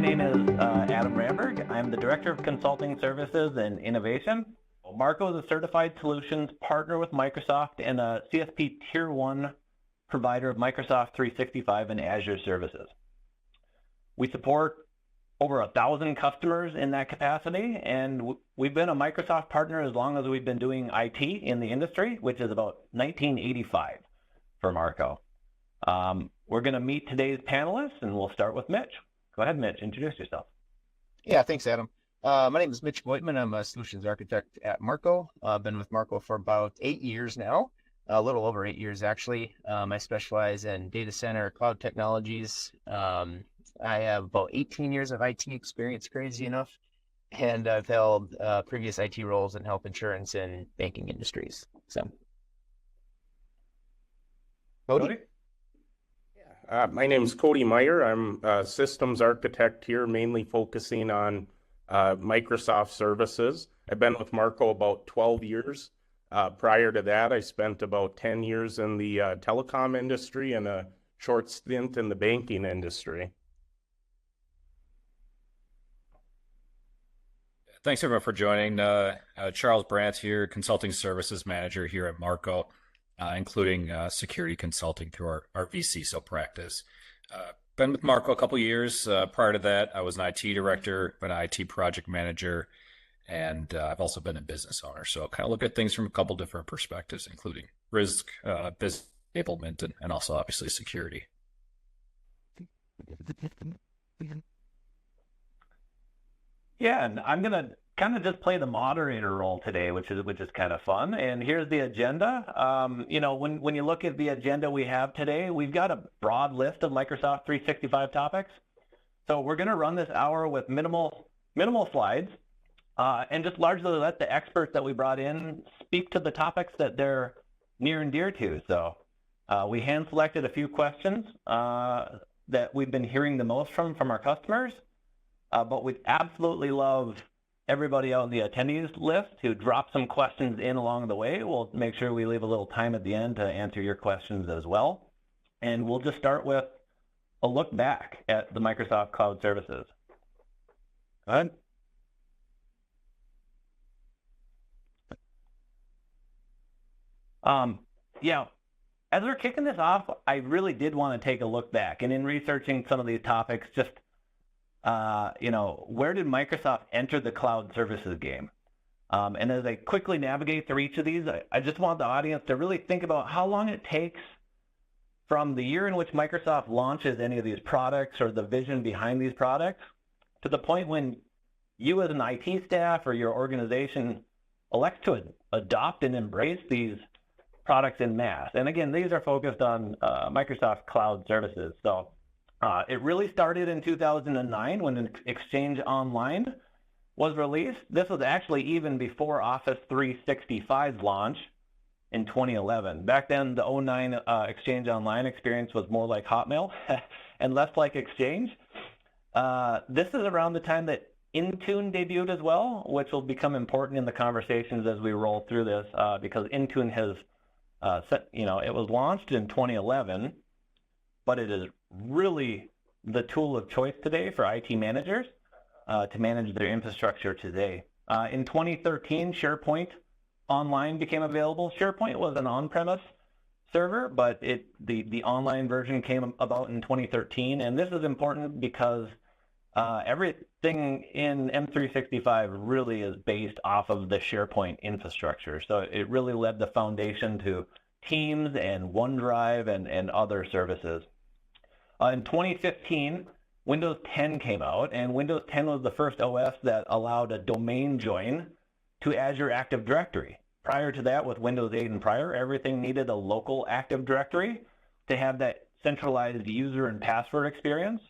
name is Adam Ramberg. I'm the Director of Consulting Services and Innovation. Marco is a certified solutions partner with Microsoft and a CSP Tier 1 provider of Microsoft 365 and Azure services. We support over 1,000 customers in that capacity, and we've been a Microsoft partner as long as we've been doing IT in the industry, which is about 1985 for Marco. We're going to meet today's panelists, and we'll start with Mitch. Go ahead, Mitch. Introduce yourself. Yeah, thanks, Adam. My name is Mitch Voightman. I'm a solutions architect at Marco. I've been with Marco for about 8 years now, a little over 8 years, actually. I specialize in data center cloud technologies. I have about 18 years of IT experience, crazy enough, and I've held previous IT roles in health insurance and banking industries. So, Cody? My name is Cody Meyer. I'm a systems architect here, mainly focusing on Microsoft services. I've been with Marco about 12 years. Prior to that, I spent about 10 years in the telecom industry and a short stint in the banking industry. Thanks everyone for joining. Charles Brandt here, Consulting Services Manager here at Marco, including security consulting through our vCISO practice. Been with Marco a couple years. Prior to that, I was an IT director, been an IT project manager, and I've also been a business owner. So kind of look at things from a couple different perspectives, including risk, business enablement, and also obviously security. Yeah, and I'm gonna kind of just play the moderator role today, which is kind of fun. And here's the agenda. You know, when you look at the agenda we have today, we've got a broad list of Microsoft 365 topics. So we're gonna run this hour with minimal slides, and just largely let the experts that we brought in speak to the topics that they're near and dear to. So we hand selected a few questions that we've been hearing the most from our customers. But we'd absolutely love everybody out on the attendees list to drop some questions in along the way. We'll make sure we leave a little time at the end to answer your questions as well. And we'll just start with a look back at the Microsoft Cloud Services. Go ahead. Yeah, as we're kicking this off, I really did want to take a look back. And in researching some of these topics, just you know, where did Microsoft enter the cloud services game? And as I quickly navigate through each of these, I just want the audience to really think about how long it takes from the year in which Microsoft launches any of these products or the vision behind these products to the point when you as an IT staff or your organization elects to adopt and embrace these products in mass. And again, these are focused on Microsoft Cloud Services. So it really started in 2009 when Exchange Online was released. This was actually even before Office 365's launch in 2011. Back then, the 09 Exchange Online experience was more like Hotmail and less like Exchange. This is around the time that Intune debuted as well, which will become important in the conversations as we roll through this, because Intune has, you know, it was launched in 2011, but it is really the tool of choice today for IT managers to manage their infrastructure today. In 2013, SharePoint Online became available. SharePoint was an on-premise server, but the online version came about in 2013. And this is important because everything in M365 really is based off of the SharePoint infrastructure. So it really led the foundation to Teams and OneDrive and other services. In 2015, Windows 10 came out, and Windows 10 was the first OS that allowed a domain join to Azure Active Directory. Prior to that, with Windows 8 and prior, everything needed a local Active Directory to have that centralized user and password experience.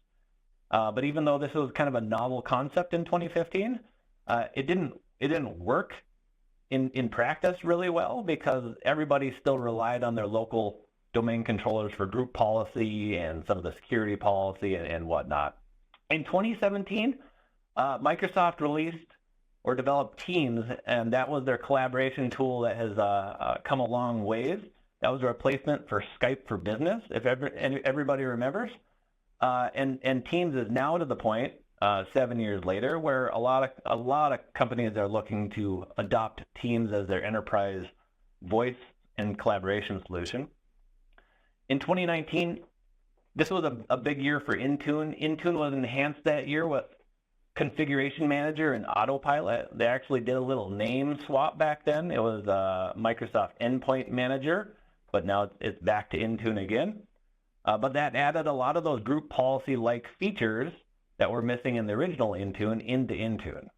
But even though this was kind of a novel concept in 2015, it didn't work in practice really well because everybody still relied on their local domain controllers for group policy and some of the security policy and whatnot. In 2017, Microsoft released or developed Teams, and that was their collaboration tool that has come a long ways. That was a replacement for Skype for Business, if everybody remembers. And Teams is now to the point 7 years later, where a lot of companies are looking to adopt Teams as their enterprise voice and collaboration solution. In 2019, this was a big year for Intune. Intune was enhanced that year with Configuration Manager and Autopilot. They actually did a little name swap back then. It was Microsoft Endpoint Manager, but now it's back to Intune again. But that added a lot of those group policy-like features that were missing in the original Intune into Intune.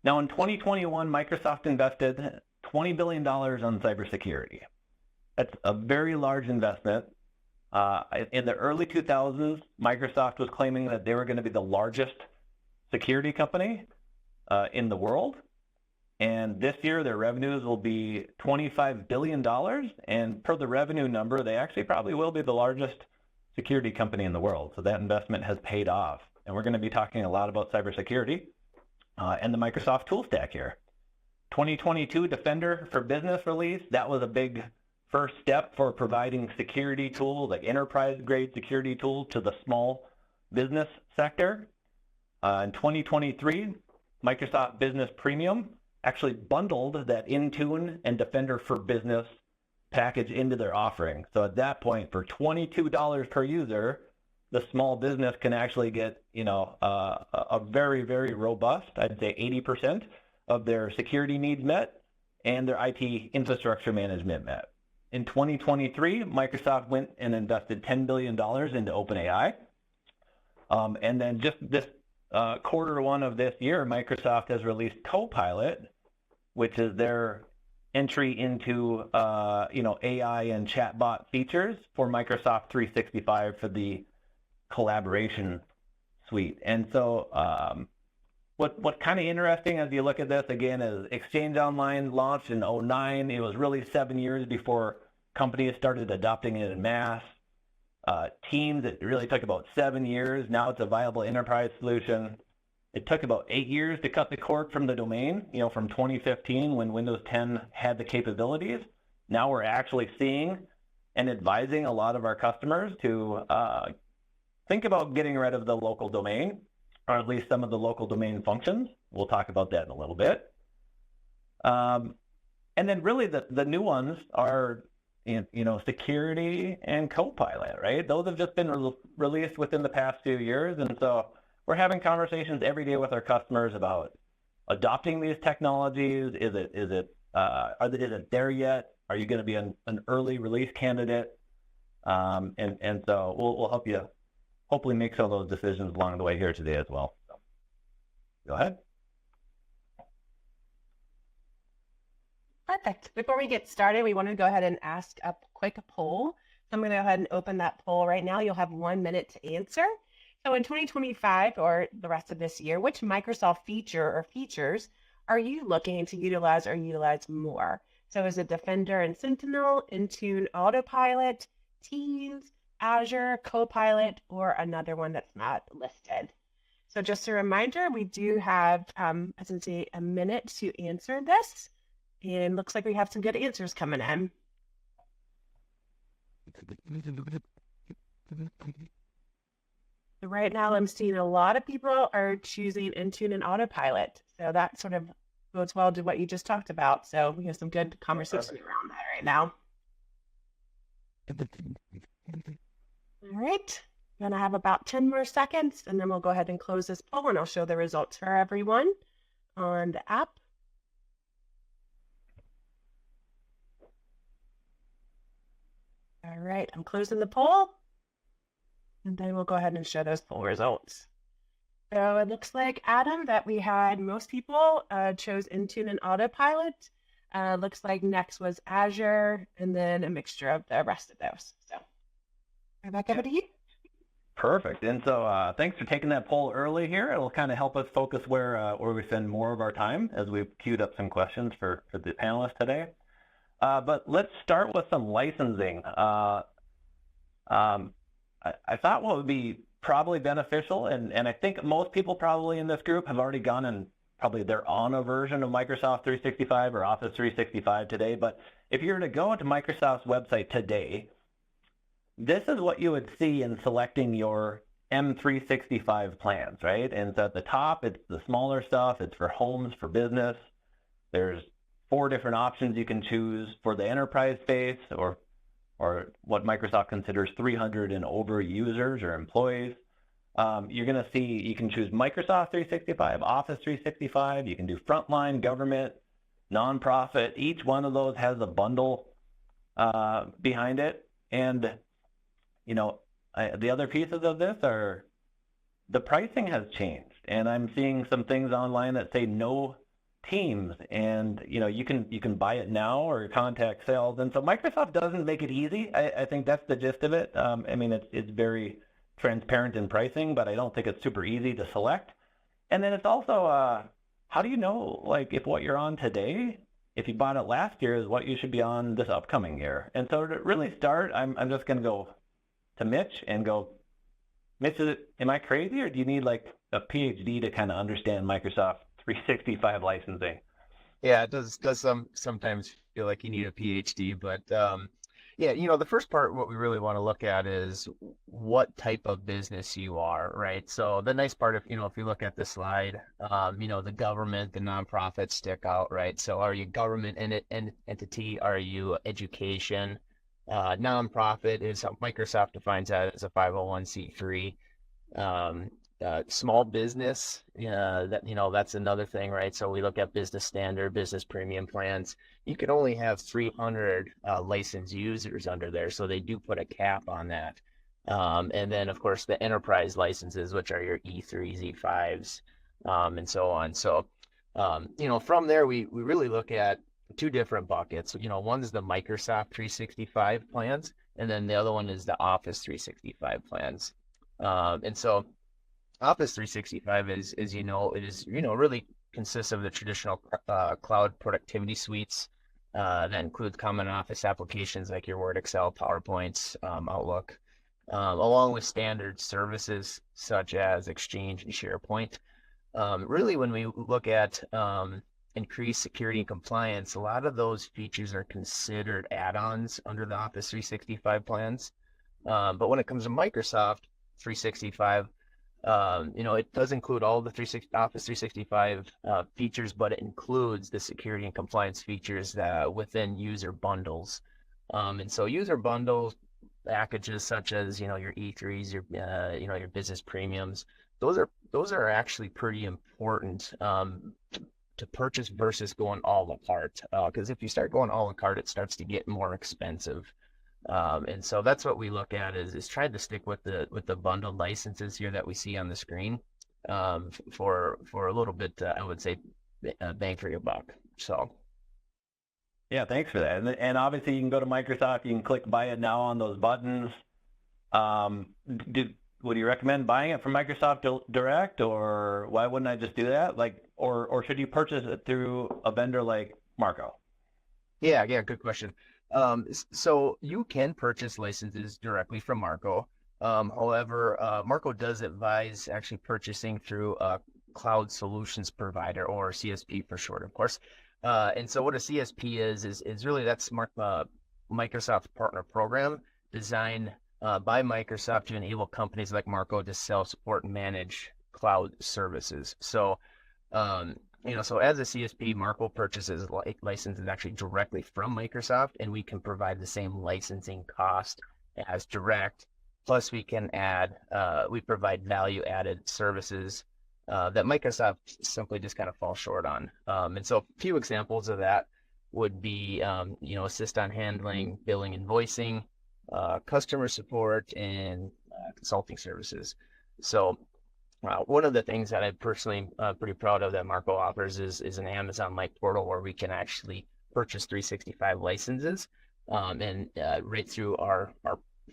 Now in 2021, Microsoft invested $20 billion on cybersecurity. That's a very large investment. In the early 2000s, Microsoft was claiming that they were going to be the largest security company in the world. And this year, their revenues will be $25 billion. And per the revenue number, they actually probably will be the largest security company in the world. So that investment has paid off. And we're going to be talking a lot about cybersecurity and the Microsoft tool stack here. 2022 Defender for Business release, that was a big first step for providing security tools, like enterprise-grade security tools to the small business sector. In 2023, Microsoft Business Premium actually bundled that Intune and Defender for Business package into their offering. So at that point, for $22 per user, the small business can actually get, a very, very robust, I'd say 80% of their security needs met and their IT infrastructure management met. In 2023, Microsoft went and invested $10 billion into OpenAI. And then just this quarter one of this year, Microsoft has released Copilot, which is their entry into AI and chatbot features for Microsoft 365 for the collaboration suite. And so what's kind of interesting as you look at this again is Exchange Online launched in 2009. It was really 7 years before companies started adopting it en masse. Teams, it really took about 7 years. Now it's a viable enterprise solution. It took about 8 years to cut the cord from the domain, from 2015 when Windows 10 had the capabilities. Now we're actually seeing and advising a lot of our customers to think about getting rid of the local domain, or at least some of the local domain functions. We'll talk about that in a little bit. And then really the new ones are security and Copilot, right? Those have just been released within the past few years. And so we're having conversations every day with our customers about adopting these technologies. Is it there yet? Are you going to be an early release candidate? And so we'll help you hopefully make some of those decisions along the way here today as well. So, go ahead. Perfect. Before we get started, we want to go ahead and ask a quick poll. So I'm going to go ahead and open that poll right now. You'll have 1 minute to answer. So in 2025 or the rest of this year, which Microsoft feature or features are you looking to utilize or utilize more? So is it Defender and Sentinel, Intune Autopilot, Teams, Azure, Copilot, or another one that's not listed? So just a reminder, we do have, as I say, a minute to answer this. And looks like we have some good answers coming in. So right now I'm seeing a lot of people are choosing Intune and Autopilot. So that sort of goes well to what you just talked about. So we have some good conversation around that right now. All right, I'm gonna have about 10 more seconds and then we'll go ahead and close this poll and I'll show the results for everyone on the app. All right, I'm closing the poll, and then we'll go ahead and show those poll results. So it looks like, Adam, that we had most people chose Intune and Autopilot. Looks like next was Azure, and then a mixture of the rest of those. So, right back over to you. Perfect. And so thanks for taking that poll early here. It'll kind of help us focus where we spend more of our time as we've queued up some questions for the panelists today. But let's start with some licensing. I thought what would be probably beneficial, and I think most people probably in this group have already gone and probably they're on a version of Microsoft 365 or Office 365 today. But if you were to go into Microsoft's website today, this is what you would see in selecting your M365 plans, right? And so at the top, it's the smaller stuff. It's for homes, for business. There's 4 different options you can choose for the enterprise space, or what Microsoft considers 300 and over users or employees. You're going to see you can choose Microsoft 365, Office 365. You can do frontline, government, nonprofit. Each one of those has a bundle behind it. And, you know, the other pieces of this are the pricing has changed. And I'm seeing some things online that say no Teams, and you know, you can buy it now or contact sales. And so Microsoft doesn't make it easy. I think that's the gist of it. I mean, it's very transparent in pricing, but I don't think it's super easy to select. And then it's also how do you know, like, if what you're on today, if you bought it last year, is what you should be on this upcoming year? And so to really start, I'm just going to go to Mitch and go, Mitch, am I crazy, or do you need like a PhD to kind of understand Microsoft 365 licensing? Yeah, it does sometimes feel like you need a PhD, but yeah, you know, the first part, what we really want to look at is what type of business you are, right? So the nice part, if you look at the slide, you know, the government, the nonprofits stick out, right? So are you government entity? Are you education? Nonprofit is how Microsoft defines that as a 501c3. Small business, that's another thing, right? So we look at business standard, business premium plans. You can only have 300 licensed users under there, so they do put a cap on that. And then, of course, the enterprise licenses, which are your E3s, E5s, and so on. So, from there, we really look at 2 different buckets. One's the Microsoft 365 plans, and then the other one is the Office 365 plans. And so Office 365 is, really consists of the traditional cloud productivity suites that include common office applications like your Word, Excel, PowerPoints, Outlook, along with standard services such as Exchange and SharePoint. Really, when we look at increased security and compliance, a lot of those features are considered add-ons under the Office 365 plans. But when it comes to Microsoft 365, it does include all the Office 365 features, but it includes the security and compliance features within user bundles. And so user bundles packages such as your E3s, your business premiums, those are actually pretty important to purchase versus going a la carte. Because if you start going a la carte, it starts to get more expensive. And so that's what we look at is trying to stick with the bundled licenses here that we see on the screen for a little bit, I would say, bang for your buck. So. Yeah, thanks for that. And obviously, you can go to Microsoft. You can click Buy It Now on those buttons. Would you recommend buying it from Microsoft Direct, or why wouldn't I just do that? Or should you purchase it through a vendor like Marco? Yeah, good question. So you can purchase licenses directly from Marco. However, Marco does advise actually purchasing through a cloud solutions provider, or CSP for short, of course. And so what a CSP is really that's Microsoft's partner program designed by Microsoft to enable companies like Marco to sell, support, and manage cloud services. So, so as a CSP, Marco purchases licenses actually directly from Microsoft, and we can provide the same licensing cost as direct. Plus, we can we provide value-added services that Microsoft simply just kind of falls short on. And so a few examples of that would be, assist on handling, billing, invoicing, customer support, and consulting services. So one of the things that I'm personally pretty proud of that Marco offers is an Amazon-like portal where we can actually purchase 365 licenses and right through our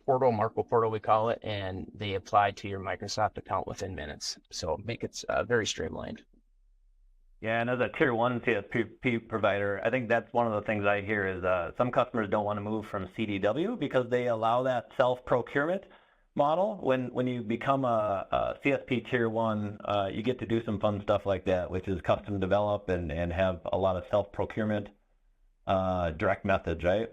portal, Marco portal we call it, and they apply to your Microsoft account within minutes. So make it very streamlined. Yeah, and as a tier 1 CSP provider, I think that's one of the things I hear is some customers don't want to move from CDW because they allow that self-procurement model. When you become a CSP tier 1, you get to do some fun stuff like that, which is custom develop and have a lot of self-procurement direct methods, right?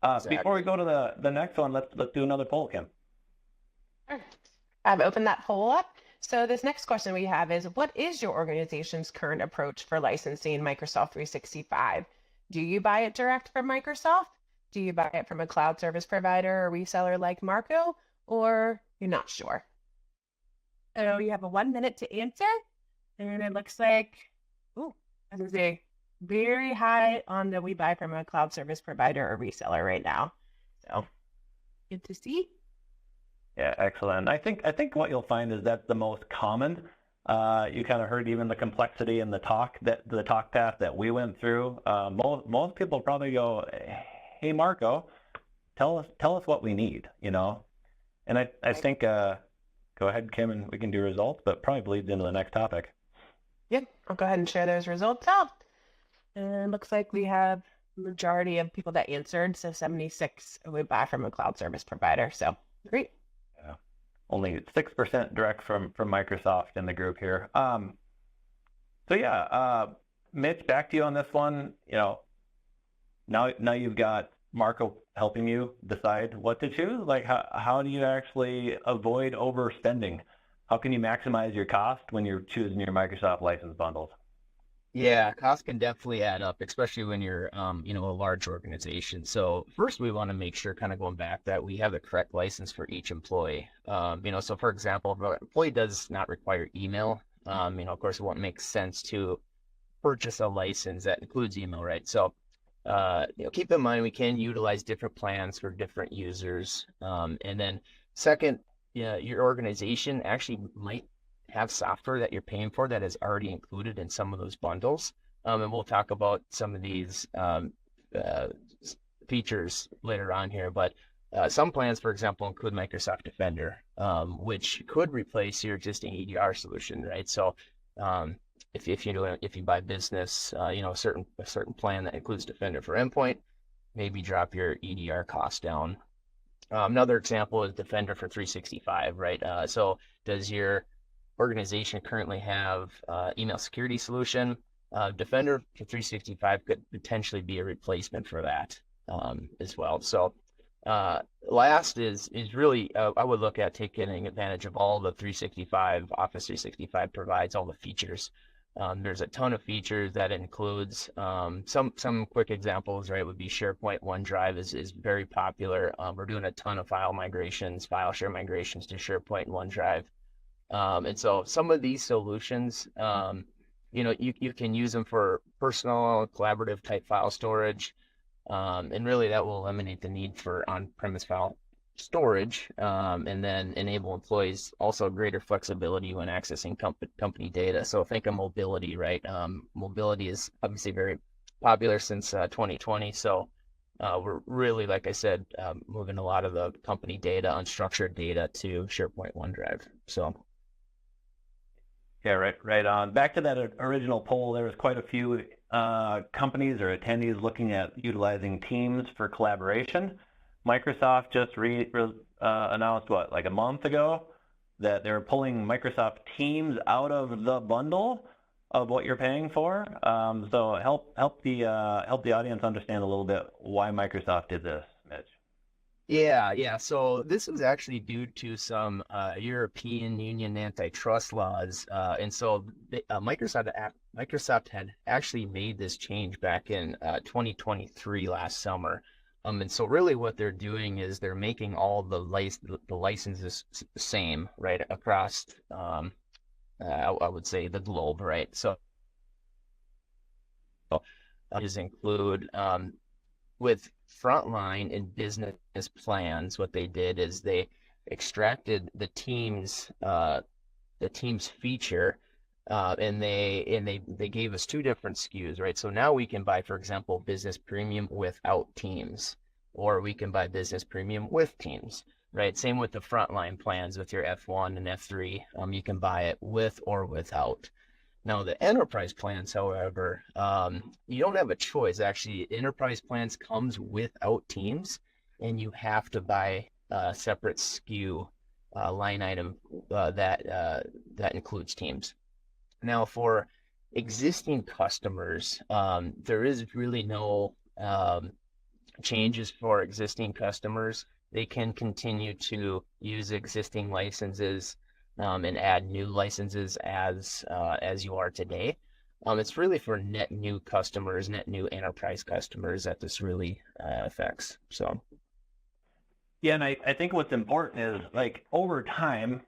Exactly. Before we go to the next one, let's do another poll, Kim. Sure. I've opened that poll up. So this next question we have is, what is your organization's current approach for licensing Microsoft 365? Do you buy it direct from Microsoft? Do you buy it from a cloud service provider or reseller like Marco? Or you're not sure? So you have a 1 minute to answer. And it looks like, ooh, this is a very high on the we buy from a cloud service provider or reseller right now. So good to see. Yeah, excellent. I think what you'll find is that's the most common. You kind of heard even the complexity in the talk path that we went through. Most people probably go, "Hey, Marco, tell us what we need," you know. And I think go ahead, Kim, and we can do results, but probably leads into the next topic. Yep, I'll go ahead and share those results out. And looks like we have majority of people that answered, so 76 would buy from a cloud service provider. So great. Yeah. Only 6% direct from Microsoft in the group here. So yeah, Mitch, back to you on this one. You know, now you've got Marco helping you decide what to choose. Like, how do you actually avoid overspending? How can you maximize your cost when you're choosing your Microsoft license bundles? Yeah, costs can definitely add up, especially when you're, a large organization. So first, we want to make sure, kind of going back, that we have the correct license for each employee. So for example, if an employee does not require email, of course, it won't make sense to purchase a license that includes email, right? So, keep in mind we can utilize different plans for different users. And then second, your organization actually might have software that you're paying for that is already included in some of those bundles. And we'll talk about some of these features later on here. But some plans, for example, include Microsoft Defender, which could replace your existing EDR solution, right? So if you buy business, a certain plan that includes Defender for endpoint, maybe drop your EDR cost down. Another example is Defender for 365, right? So does your organization currently have email security solution? Defender for 365 could potentially be a replacement for that as well. So last is really, I would look at taking advantage of all the Office 365 provides, all the features. There's a ton of features that includes some quick examples, right? Would be SharePoint. OneDrive is very popular. We're doing a ton of file share migrations to SharePoint and OneDrive. And so some of these solutions, you can use them for personal collaborative type file storage. And really that will eliminate the need for on-premise file storage, and then enable employees also greater flexibility when accessing company data. So think of mobility, right? Mobility is obviously very popular since 2020. So we're really, like I said, moving a lot of the company data, unstructured data, to SharePoint, OneDrive. So. Yeah, right on. Back to that original poll, there was quite a few companies or attendees looking at utilizing Teams for collaboration. Microsoft just announced, like a month ago, that they're pulling Microsoft Teams out of the bundle of what you're paying for. So help the audience understand a little bit why Microsoft did this, Mitch. Yeah. So this was actually due to some European Union antitrust laws, and so Microsoft had actually made this change back in 2023 last summer. And so really what they're doing is they're making all the licenses the same, right, across I would say the globe, right? So these include with frontline and business plans. What they did is they extracted the Teams feature, and they gave us two different SKUs, right? So now we can buy, for example, Business Premium without Teams, or we can buy Business Premium with Teams, right? Same with the frontline plans with your F1 and F3. You can buy it with or without. Now, the enterprise plans, however, you don't have a choice. Actually, enterprise plans comes without Teams, and you have to buy a separate SKU line item that includes Teams. Now, for existing customers, there is really no changes for existing customers. they can continue to use existing licenses and add new licenses as you are today. It's really for net new customers, net new enterprise customers that this really affects. So. Yeah, and I think what's important is like over time,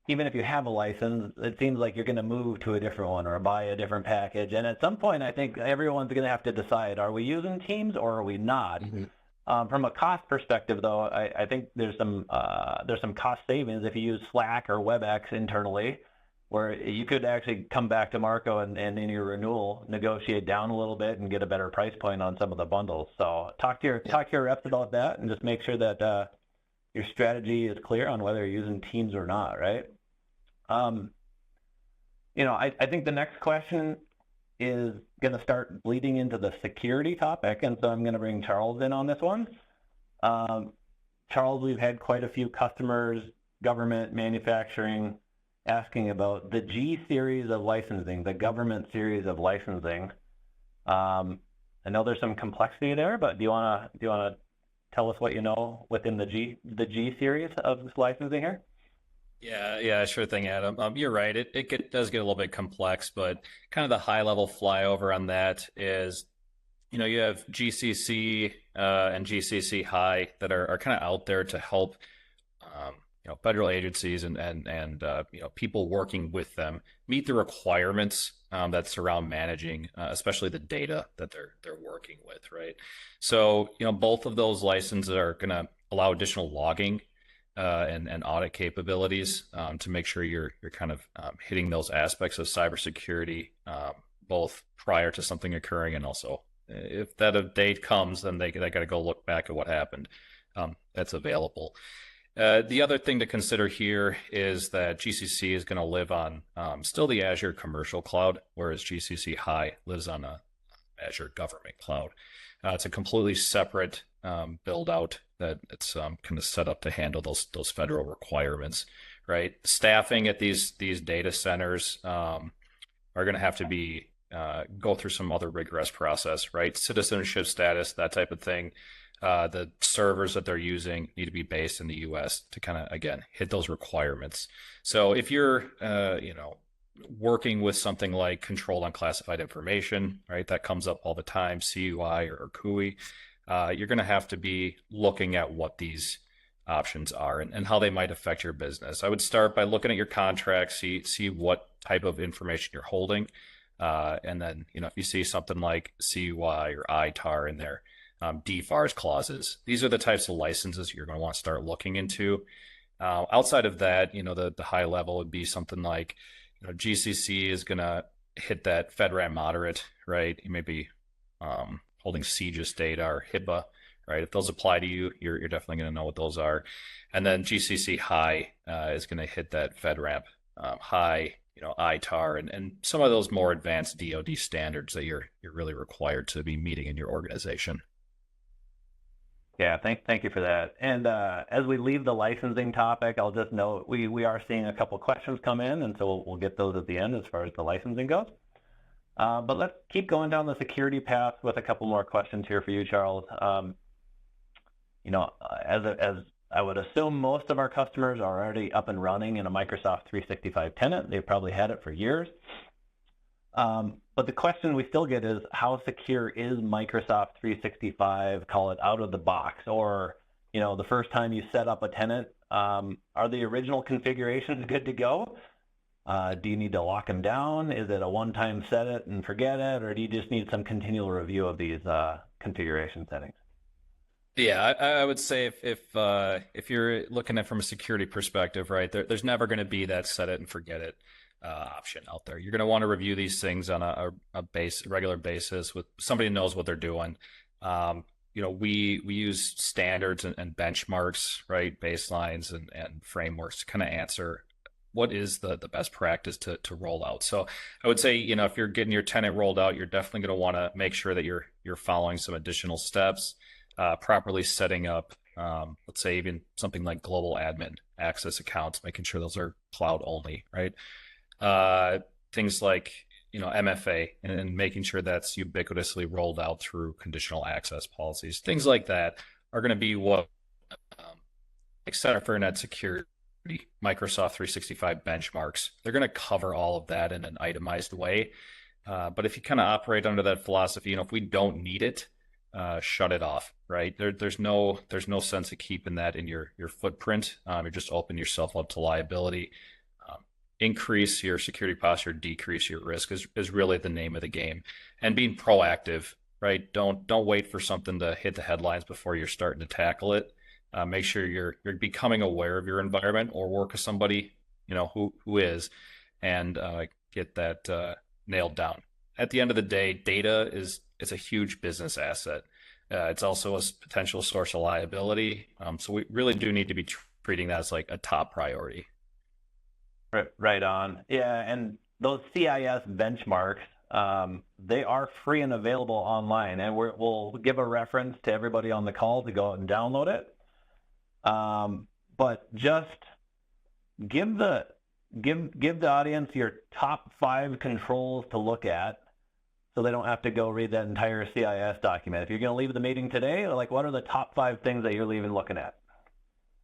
even if you have a license, it seems like you're going to move to a different one or buy a different package. And at some point, I think everyone's going to have to decide, are we using Teams or are we not? From a cost perspective, though, I think there's some cost savings if you use Slack or WebEx internally, where you could actually come back to Marco and in your renewal, negotiate down a little bit and get a better price point on some of the bundles. So talk to your reps about that and just make sure that your strategy is clear on whether you're using Teams or not, right? I think the next question is going to start bleeding into the security topic, and so I'm going to bring Charles in on this one. Charles, we've had quite a few customers, government, manufacturing, asking about the G series of licensing, the government series of licensing. I know there's some complexity there, but do you want to tell us what you know within the G series of licensing here? Yeah, sure thing, Adam. You're right. It does get a little bit complex, but kind of the high level flyover on that is, you have GCC and GCC High that are kind of out there to help, federal agencies and people working with them meet the requirements that surround managing, especially the data that they're working with, right? So, both of those licenses are going to allow additional logging and audit capabilities to make sure you're kind of hitting those aspects of cybersecurity, both prior to something occurring and also if that date comes, then they got to go look back at what happened. That's available. The other thing to consider here is that GCC is going to live on still the Azure Commercial Cloud, whereas GCC High lives on a Azure Government Cloud. It's a completely separate build out that it's kind of set up to handle those federal requirements, right? Staffing at these data centers are going to have to be go through some other rigorous process, right? Citizenship status, that type of thing. The servers that they're using need to be based in the U.S. to kind of, again, hit those requirements. So if you're, working with something like control unclassified information, right, that comes up all the time, CUI or CUI, you're going to have to be looking at what these options are and how they might affect your business. I would start by looking at your contract, see what type of information you're holding. And then, if you see something like CUI or ITAR in there, DFARS clauses, these are the types of licenses you're going to want to start looking into. Outside of that, the high level would be something like, GCC is going to hit that FedRAMP moderate, right? You may be holding CGIS data or HIPAA, right? If those apply to you, you're definitely going to know what those are. And then GCC High is going to hit that FedRAMP high, ITAR, and some of those more advanced DoD standards that you're really required to be meeting in your organization. Yeah, thank you for that. And as we leave the licensing topic, I'll just note we are seeing a couple questions come in, and so we'll get those at the end as far as the licensing goes. But let's keep going down the security path with a couple more questions here for you, Charles. As I would assume most of our customers are already up and running in a Microsoft 365 tenant. They've probably had it for years. But the question we still get is, how secure is Microsoft 365, call it out of the box, or, the first time you set up a tenant, are the original configurations good to go? Do you need to lock them down? Is it a one-time set it and forget it, or do you just need some continual review of these configuration settings? Yeah, I would say if you're looking at it from a security perspective, right, there's never going to be that set it and forget it option out there. You're going to want to review these things on a regular basis with somebody who knows what they're doing. We use standards and benchmarks, right, baselines and frameworks to kind of answer what is the best practice to roll out. So I would say, if you're getting your tenant rolled out, you're definitely going to want to make sure that you're following some additional steps, properly setting up, let's say even something like global admin access accounts, making sure those are cloud only, right? Things like, MFA and making sure that's ubiquitously rolled out through conditional access policies. Things like that are going to be what like Center for Internet Security, Microsoft 365 benchmarks. They're going to cover all of that in an itemized way. But if you kind of operate under that philosophy, if we don't need it, shut it off, right? There's no sense of keeping that in your footprint. You're just open yourself up to liability. Increase your security posture, decrease your risk is really the name of the game. And being proactive, right? Don't wait for something to hit the headlines before you're starting to tackle it. Make sure you're becoming aware of your environment, or work with somebody who is, and get that nailed down. At the end of the day, data it's a huge business asset. It's also a potential source of liability. So we really do need to be treating that as like a top priority. Right on. Yeah, and those CIS benchmarks, they are free and available online, and we'll give a reference to everybody on the call to go out and download it. But just give the audience your top 5 controls to look at, so they don't have to go read that entire CIS document. If you're going to leave the meeting today, like, what are the top 5 things that you're leaving looking at?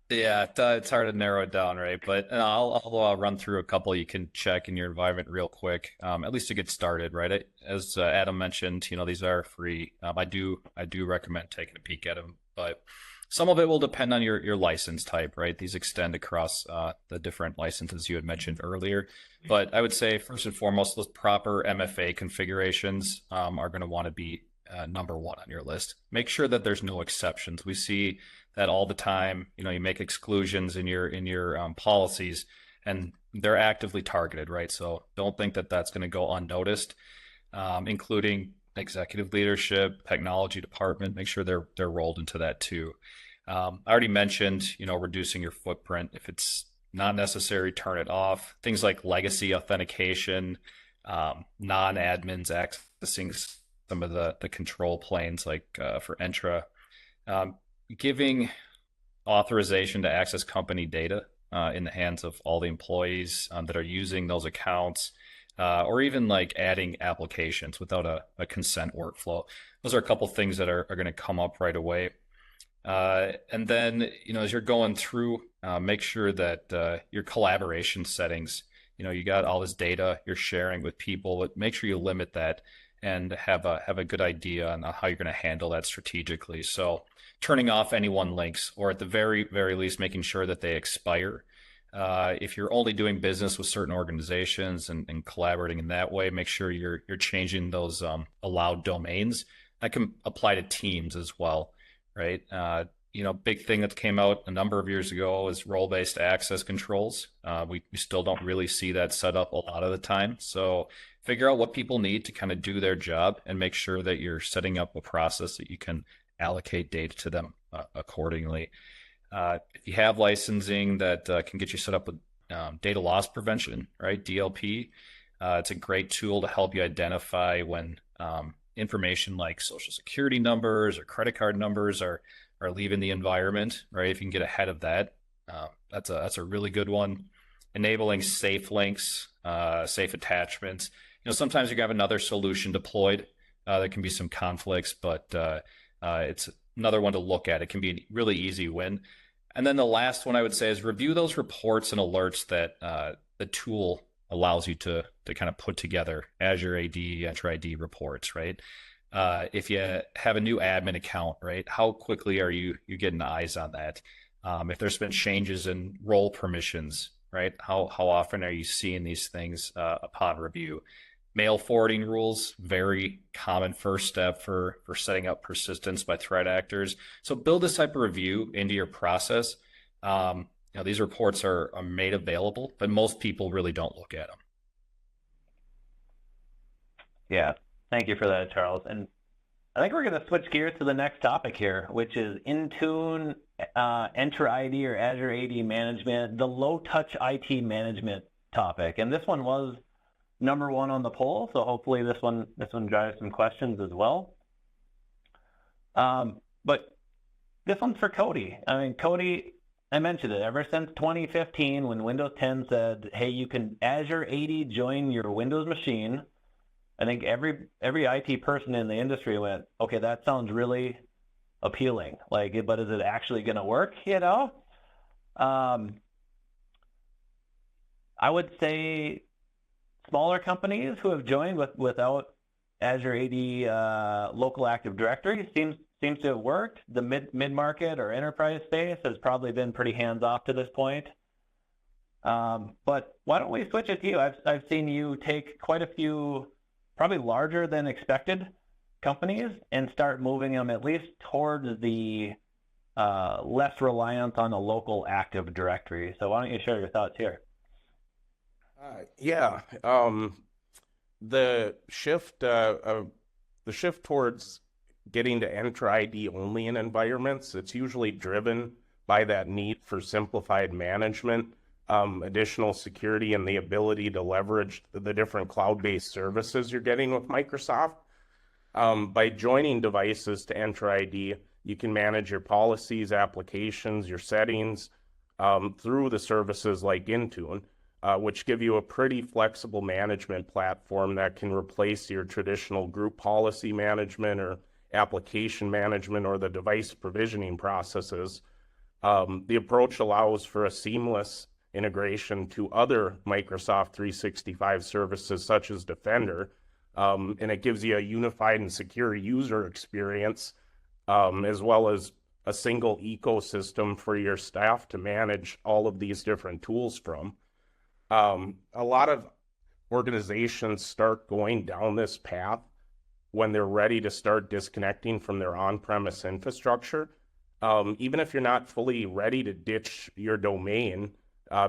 Yeah, it's hard to narrow it down, right? But I'll run through a couple you can check in your environment real quick, at least to get started, right? As Adam mentioned, these are free. I do recommend taking a peek at them, but some of it will depend on your license type, right? These extend across the different licenses you had mentioned earlier. But I would say first and foremost, those proper MFA configurations are going to want to be number 1 on your list. Make sure that there's no exceptions. We see that all the time. You make exclusions in your policies, and they're actively targeted, right? So don't think that that's going to go unnoticed, including executive leadership, technology department. Make sure they're rolled into that too. I already mentioned, reducing your footprint. If it's not necessary, turn it off. Things like legacy authentication, non-admins accessing some of the control planes, like for Entra. Giving authorization to access company data in the hands of all the employees that are using those accounts, or even like adding applications without a consent workflow. Those are a couple things that are going to come up right away. And then, as you're going through, make sure that your collaboration settings, you got all this data you're sharing with people, but make sure you limit that and have a good idea on how you're going to handle that strategically. So turning off any one links, or at the very, very least, making sure that they expire. If you're only doing business with certain organizations and collaborating in that way, make sure you're changing those allowed domains. That can apply to teams as well, right? Big thing that came out a number of years ago is role-based access controls. We still don't really see that set up a lot of the time. So figure out what people need to kind of do their job, and make sure that you're setting up a process that you can allocate data to them accordingly. If you have licensing that can get you set up with data loss prevention, right? DLP, it's a great tool to help you identify when information like social security numbers or credit card numbers are leaving the environment, right? If you can get ahead of that, that's a really good one. Enabling safe links, safe attachments. Sometimes you can have another solution deployed. There can be some conflicts, but it's another one to look at. It can be a really easy win. And then the last one I would say is review those reports and alerts that the tool allows you to kind of put together, Azure AD, Entra ID reports, right? If you have a new admin account, right, how quickly are you getting eyes on that? If there's been changes in role permissions, right, how often are you seeing these things upon review? Mail forwarding rules, very common first step for setting up persistence by threat actors. So build this type of review into your process. These reports are made available, but most people really don't look at them. Yeah, thank you for that, Charles. And I think we're going to switch gears to the next topic here, which is Intune, Entra ID or Azure AD management, the low-touch IT management topic. And this one was number 1 on the poll, so hopefully this one drives some questions as well. But this one's for Cody. I mean, Cody, I mentioned it, ever since 2015 when Windows 10 said, hey, you can Azure AD join your Windows machine, I think every IT person in the industry went, okay, that sounds really appealing. Like, but is it actually going to work, I would say smaller companies who have joined without Azure AD local Active Directory seems to have worked. The mid-market or enterprise space has probably been pretty hands-off to this point. But why don't we switch it to you? I've seen you take quite a few, probably larger than expected companies and start moving them at least towards the less reliance on a local Active Directory. So why don't you share your thoughts here? Yeah, the shift towards getting to Enter ID only in environments, it's usually driven by that need for simplified management, additional security, and the ability to leverage the different cloud-based services you're getting with Microsoft. By joining devices to Enter ID, you can manage your policies, applications, your settings through the services like Intune, which give you a pretty flexible management platform that can replace your traditional group policy management or application management or the device provisioning processes. The approach allows for a seamless integration to other Microsoft 365 services such as Defender, and it gives you a unified and secure user experience, as well as a single ecosystem for your staff to manage all of these different tools from. A lot of organizations start going down this path when they're ready to start disconnecting from their on-premise infrastructure. Even if you're not fully ready to ditch your domain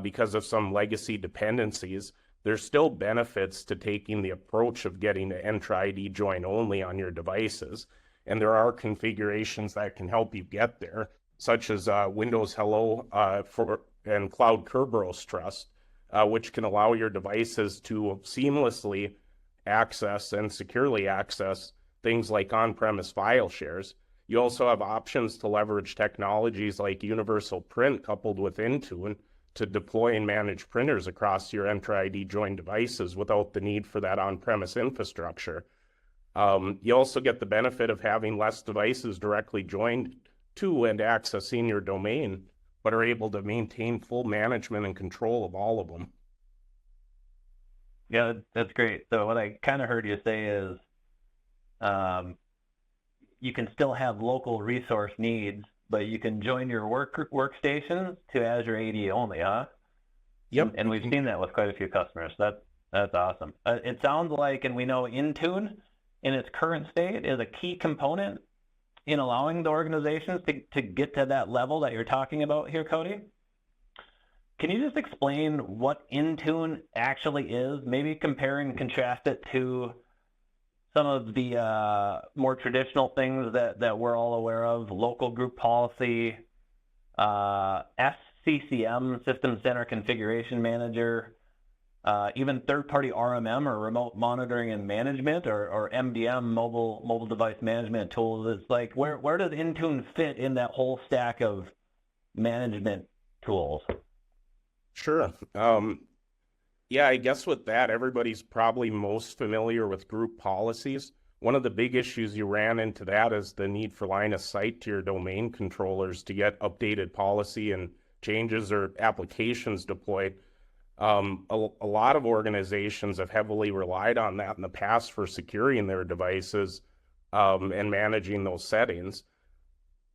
because of some legacy dependencies, there's still benefits to taking the approach of getting to Enter ID join only on your devices. And there are configurations that can help you get there, such as Windows Hello and Cloud Kerberos Trust, which can allow your devices to seamlessly access and securely access things like on-premise file shares. You also have options to leverage technologies like Universal Print coupled with Intune to deploy and manage printers across your Enter ID joined devices without the need for that on-premise infrastructure. You also get the benefit of having less devices directly joined to and accessing your domain, but are able to maintain full management and control of all of them. Yeah, that's great. So what I kind of heard you say is you can still have local resource needs, but you can join your workstations to Azure AD only, huh? Yep. And we've seen that with quite a few customers. That's awesome. It sounds like, and we know Intune in its current state is a key component in allowing the organizations to get to that level that you're talking about here, Cody. Can you just explain what Intune actually is? Maybe compare and contrast it to some of the more traditional things that we're all aware of, local group policy, SCCM, System Center Configuration Manager, even third-party RMM or remote monitoring and management, or MDM, mobile device management tools. It's like, where does Intune fit in that whole stack of management tools? Sure. Yeah, I guess with that, everybody's probably most familiar with group policies. One of the big issues you ran into that is the need for line of sight to your domain controllers to get updated policy and changes or applications deployed. A lot of organizations have heavily relied on that in the past for securing their devices and managing those settings.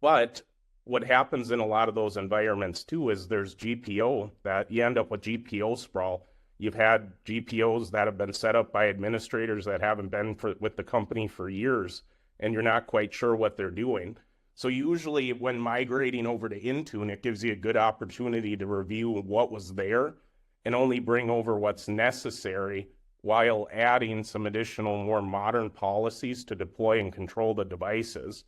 But what happens in a lot of those environments too is there's GPO, that you end up with GPO sprawl. You've had GPOs that have been set up by administrators that haven't been with the company for years, and you're not quite sure what they're doing. So usually when migrating over to Intune, it gives you a good opportunity to review what was there and only bring over what's necessary while adding some additional more modern policies to deploy and control the devices.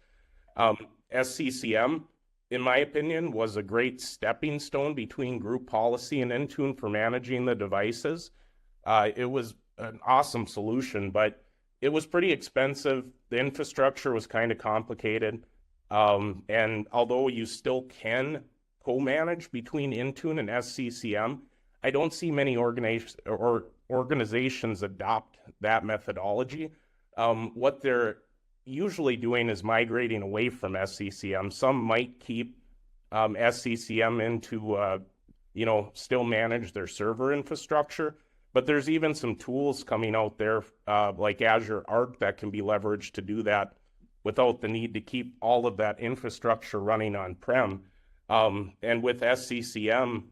SCCM, in my opinion, was a great stepping stone between group policy and Intune for managing the devices. It was an awesome solution, but it was pretty expensive. The infrastructure was kind of complicated. And although you still can co-manage between Intune and SCCM, I don't see many organizations adopt that methodology. What they're usually doing is migrating away from SCCM. Some might keep SCCM in to, still manage their server infrastructure. But there's even some tools coming out there like Azure Arc that can be leveraged to do that without the need to keep all of that infrastructure running on-prem. And with SCCM,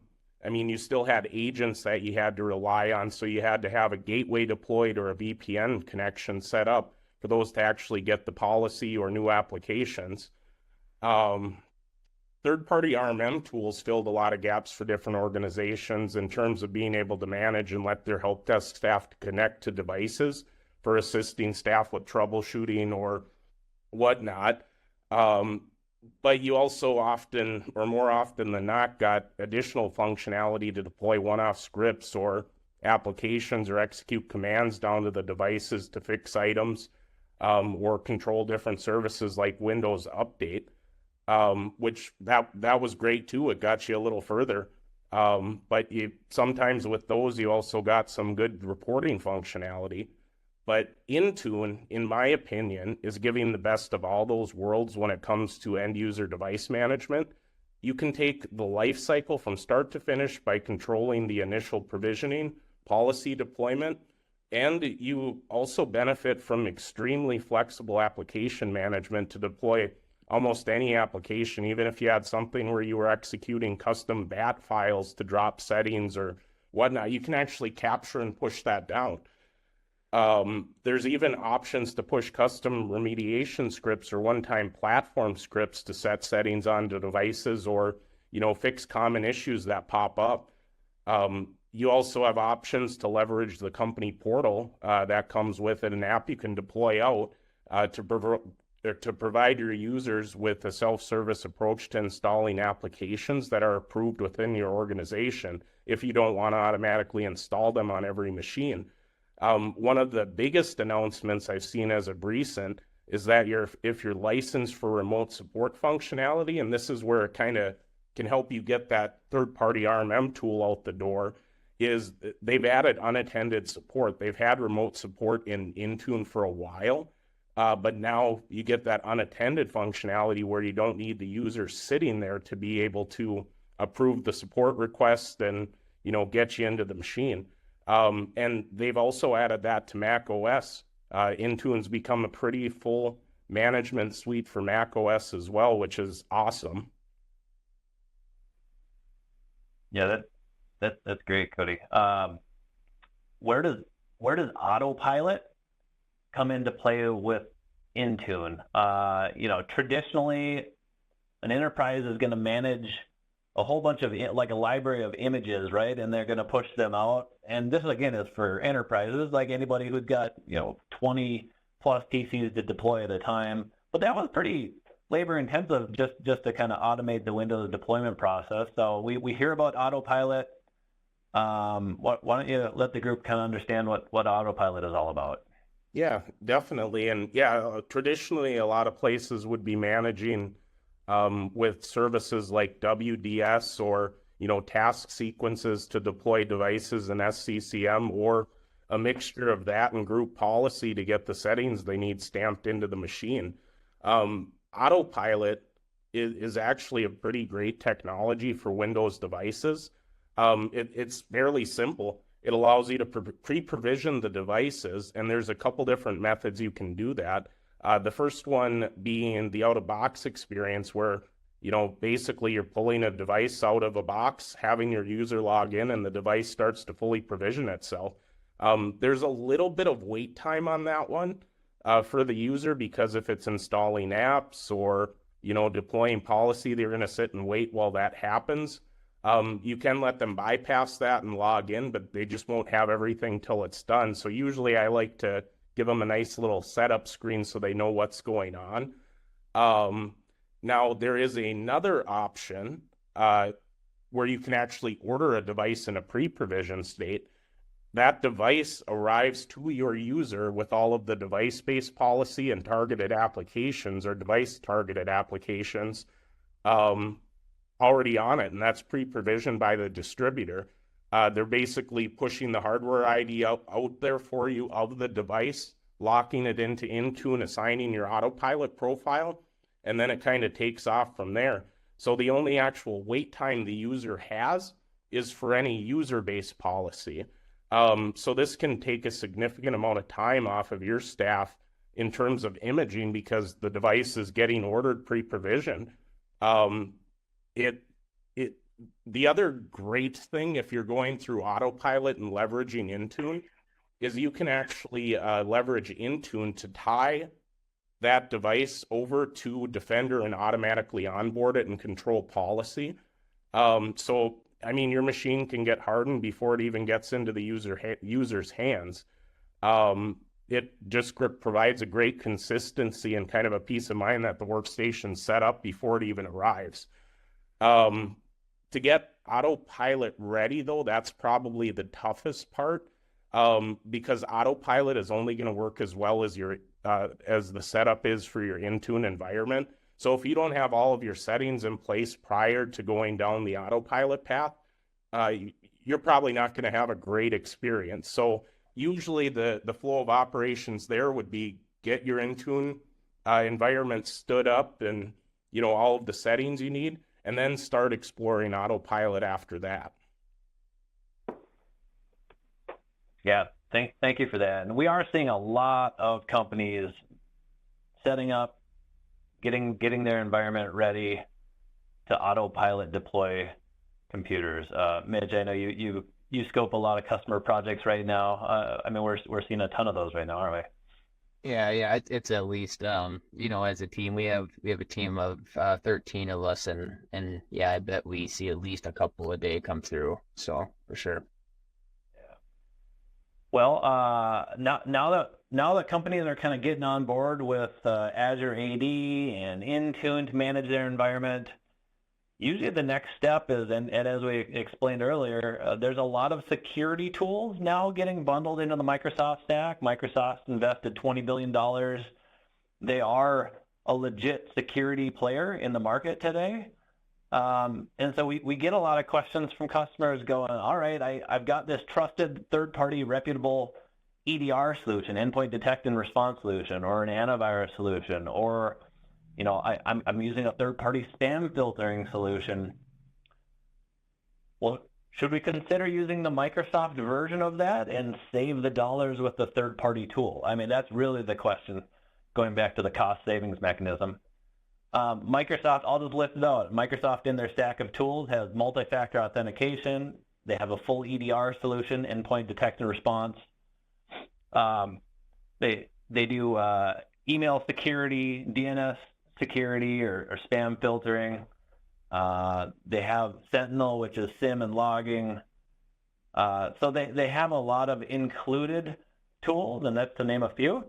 I mean, you still had agents that you had to rely on, so you had to have a gateway deployed or a VPN connection set up for those to actually get the policy or new applications. Third-party RMM tools filled a lot of gaps for different organizations in terms of being able to manage and let their help desk staff connect to devices for assisting staff with troubleshooting or whatnot. But you also often, or more often than not, got additional functionality to deploy one-off scripts or applications or execute commands down to the devices to fix items or control different services like Windows Update. Which that was great too. It got you a little further. But sometimes with those, you also got some good reporting functionality. But Intune, in my opinion, is giving the best of all those worlds when it comes to end user device management. You can take the life cycle from start to finish by controlling the initial provisioning, policy deployment, and you also benefit from extremely flexible application management to deploy almost any application, even if you had something where you were executing custom BAT files to drop settings or whatnot, you can actually capture and push that down. There's even options to push custom remediation scripts or one-time platform scripts to set settings onto devices or, fix common issues that pop up. You also have options to leverage the company portal that comes with it, an app you can deploy out to provide your users with a self-service approach to installing applications that are approved within your organization if you don't want to automatically install them on every machine. One of the biggest announcements I've seen as of recent is that if you're licensed for remote support functionality, and this is where it kind of can help you get that third-party RMM tool out the door, is they've added unattended support. They've had remote support in Intune for a while, but now you get that unattended functionality where you don't need the user sitting there to be able to approve the support request and, get you into the machine. And they've also added that to Mac OS. Intune's become a pretty full management suite for Mac OS as well, which is awesome. Yeah, that's great, Cody. Where does Autopilot come into play with Intune? Traditionally, an enterprise is going to manage a whole bunch of, like a library of images, right? And they're going to push them out. And this, again, is for enterprises, like anybody who's got, 20 plus PCs to deploy at a time. But that was pretty labor intensive just to kind of automate the Windows deployment process. So we hear about Autopilot. Why don't you let the group kind of understand what Autopilot is all about? Yeah, definitely. And traditionally, a lot of places would be managing with services like WDS or, task sequences to deploy devices in SCCM, or a mixture of that and group policy to get the settings they need stamped into the machine. Autopilot is actually a pretty great technology for Windows devices. It's fairly simple. It allows you to pre-provision the devices, and there's a couple different methods you can do that. The first one being the out-of-box experience where, basically you're pulling a device out of a box, having your user log in, and the device starts to fully provision itself. There's a little bit of wait time on that one for the user, because if it's installing apps or, deploying policy, they're going to sit and wait while that happens. You can let them bypass that and log in, but they just won't have everything till it's done. So usually I like to give them a nice little setup screen so they know what's going on. Now, there is another option where you can actually order a device in a pre-provision state. That device arrives to your user with all of the device-based policy and targeted applications or device-targeted applications already on it, and that's pre-provisioned by the distributor. They're basically pushing the hardware ID out there for you of the device, locking it into Intune, assigning your Autopilot profile, and then it kind of takes off from there. So the only actual wait time the user has is for any user-based policy. So this can take a significant amount of time off of your staff in terms of imaging because the device is getting ordered pre-provisioned. The other great thing, if you're going through Autopilot and leveraging Intune, is you can actually leverage Intune to tie that device over to Defender and automatically onboard it and control policy. So, I mean, your machine can get hardened before it even gets into the user's hands. It just provides a great consistency and kind of a peace of mind that the workstation's set up before it even arrives. To get Autopilot ready, though, that's probably the toughest part, because Autopilot is only going to work as well as your as the setup is for your Intune environment. So if you don't have all of your settings in place prior to going down the Autopilot path, you're probably not going to have a great experience. So usually the flow of operations there would be get your Intune environment stood up and, you know, all of the settings you need, and then start exploring Autopilot after that. Yeah, thank you for that. And we are seeing a lot of companies setting up, getting their environment ready to Autopilot deploy computers. Mitch, I know you scope a lot of customer projects right now. I mean, we're seeing a ton of those right now, aren't we? Yeah, it's at least you know, as a team we have a team of 13 of us, and yeah, I bet we see at least a couple a day come through. So for sure. Yeah. Well, now that companies are kind of getting on board with Azure AD and Intune to manage their environment, usually the next step is, and as we explained earlier, there's a lot of security tools now getting bundled into the Microsoft stack. Microsoft invested $20 billion. They are a legit security player in the market today. And so we get a lot of questions from customers going, all right, I've got this trusted third-party reputable EDR solution, endpoint detect and response solution, or an antivirus solution, or you know, I'm using a third-party spam filtering solution. Well, should we consider using the Microsoft version of that and save the dollars with the third-party tool? I mean, that's really the question, going back to the cost savings mechanism. Microsoft, I'll just list it out. Microsoft in their stack of tools has multi-factor authentication. They have a full EDR solution, endpoint detect and response. They do email security, DNS security, or spam filtering. They have Sentinel, which is SIM and logging. So they have a lot of included tools, and that's to name a few.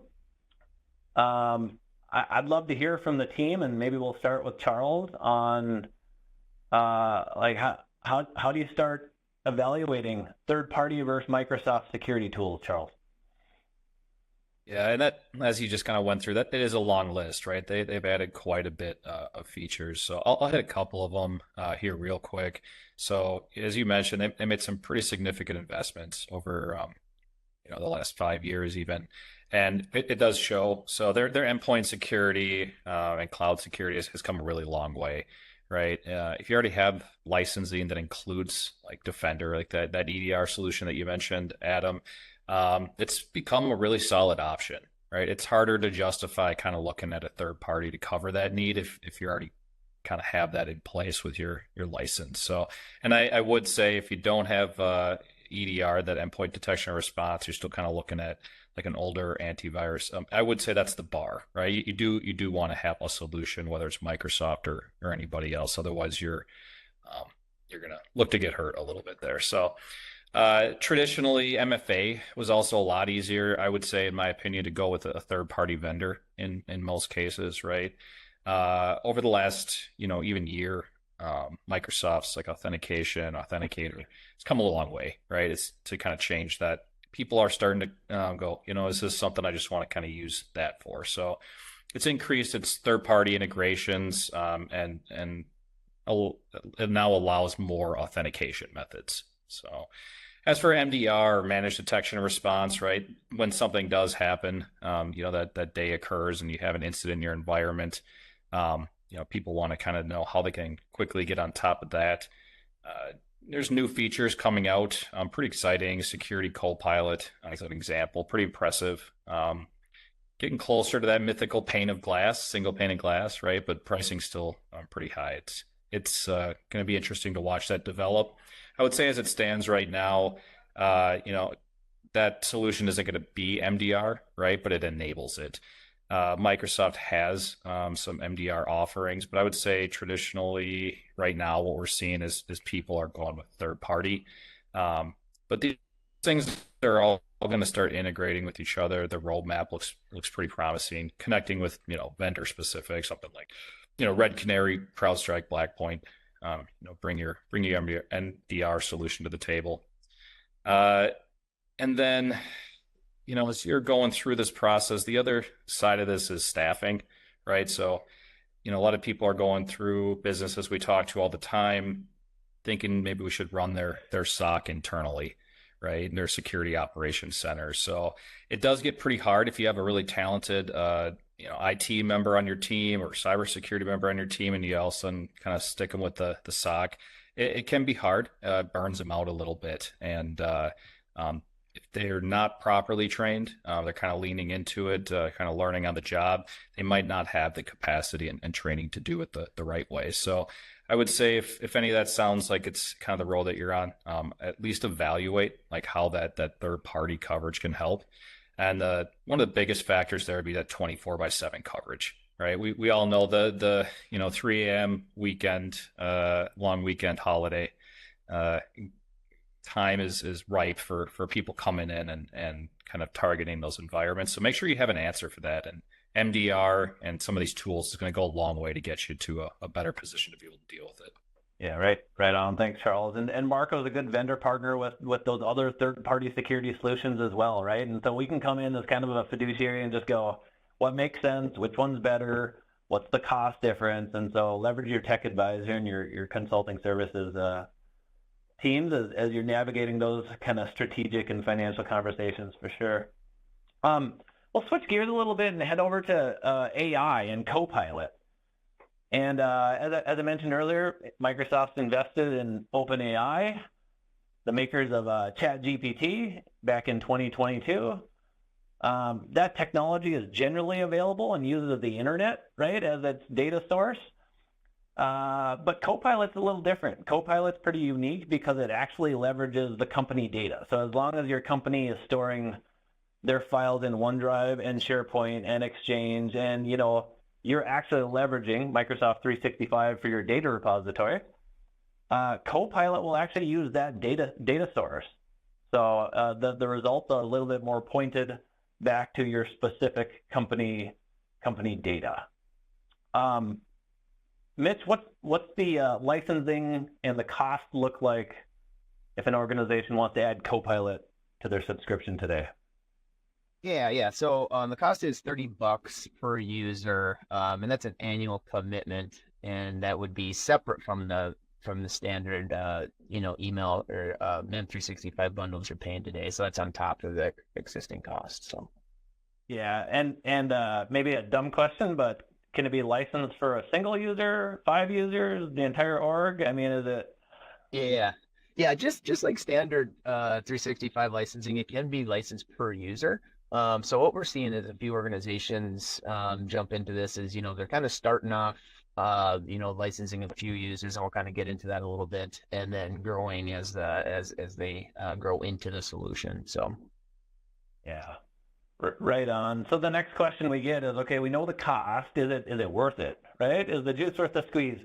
I'd love to hear from the team, and maybe we'll start with Charles on like how do you start evaluating third-party versus Microsoft security tools, Charles? Yeah, and that, as you just kind of went through, that it is a long list, right? They've added quite a bit of features. So I'll hit a couple of them here real quick. So as you mentioned, they made some pretty significant investments over you know, the last 5 years even, and it does show. So their endpoint security and cloud security has come a really long way, right? If you already have licensing that includes like Defender, like that EDR solution that you mentioned, Adam, it's become a really solid option, right? It's harder to justify kind of looking at a third party to cover that need if you already kind of have that in place with your license. So, and I would say if you don't have EDR, that endpoint detection and response, you're still kind of looking at like an older antivirus. I would say that's the bar, right? You do want to have a solution, whether it's Microsoft or anybody else. Otherwise, you're gonna look to get hurt a little bit there. So. Traditionally, MFA was also a lot easier, I would say, in my opinion, to go with a third-party vendor in most cases, right? Over the last, you know, even year, Microsoft's like authenticator, it's come a long way, right? It's to kind of change that. People are starting to go, you know, is this something I just want to kind of use that for? So it's increased its third-party integrations and it now allows more authentication methods. So as for MDR, or managed detection and response, right? When something does happen, you know, that day occurs and you have an incident in your environment, people want to kind of know how they can quickly get on top of that. There's new features coming out. Pretty exciting. Security Copilot as an example. Pretty impressive. Getting closer to that mythical pane of glass, single pane of glass, right? But pricing's still pretty high. It's going to be interesting to watch that develop. I would say as it stands right now, that solution isn't going to be MDR, right? But it enables it. Microsoft has some MDR offerings, but I would say traditionally right now what we're seeing is people are going with third party. But these things are all going to start integrating with each other. The roadmap looks pretty promising, connecting with vendor specific, something like Red Canary, CrowdStrike, Blackpoint. Bring your MDR solution to the table. And then, as you're going through this process, the other side of this is staffing, right? So, a lot of people are going through businesses we talk to all the time, thinking maybe we should run their SOC internally, right? And their security operations center. So it does get pretty hard if you have a really talented, IT member on your team or cybersecurity member on your team, and you also kind of stick them with the SOC. It can be hard. Burns them out a little bit, and if they're not properly trained, they're kind of leaning into it, kind of learning on the job, they might not have the capacity and training to do it the right way. So I would say if any of that sounds like it's kind of the road that you're on, at least evaluate like how that third party coverage can help. And one of the biggest factors there would be that 24/7 coverage, right? We all know the 3 a.m. weekend, long weekend holiday, time is ripe for people coming in and kind of targeting those environments. So make sure you have an answer for that. And MDR and some of these tools is going to go a long way to get you to a better position to be able to deal with it. Yeah, right on. Thanks, Charles. And Marco's a good vendor partner with those other third-party security solutions as well, right? And so we can come in as kind of a fiduciary and just go, what makes sense? Which one's better? What's the cost difference? And so leverage your tech advisor and your consulting services teams as you're navigating those kind of strategic and financial conversations for sure. We'll switch gears a little bit and head over to AI and Copilot. And as I mentioned earlier, Microsoft's invested in OpenAI, the makers of ChatGPT, back in 2022. That technology is generally available and uses the internet, right, as its data source. But Copilot's a little different. Copilot's pretty unique because it actually leverages the company data. So as long as your company is storing their files in OneDrive and SharePoint and Exchange, and you're actually leveraging Microsoft 365 for your data repository, Copilot will actually use that data source. So the results are a little bit more pointed back to your specific company data. Mitch, what's the licensing and the cost look like if an organization wants to add Copilot to their subscription today? Yeah. So the cost is $30 per user, and that's an annual commitment, and that would be separate from the standard email or M365 bundles you're paying today. So that's on top of the existing cost. So yeah, and maybe a dumb question, but can it be licensed for a single user, 5 users, the entire org? I mean, is it? Yeah. Just like standard 365 licensing, it can be licensed per user. So what we're seeing is a few organizations jump into this is, they're kind of starting off, licensing a few users, and we'll kind of get into that a little bit, and then growing as they grow into the solution. So, yeah, right on. So the next question we get is, okay, we know the cost. Is it worth it? Right? Is the juice worth the squeeze?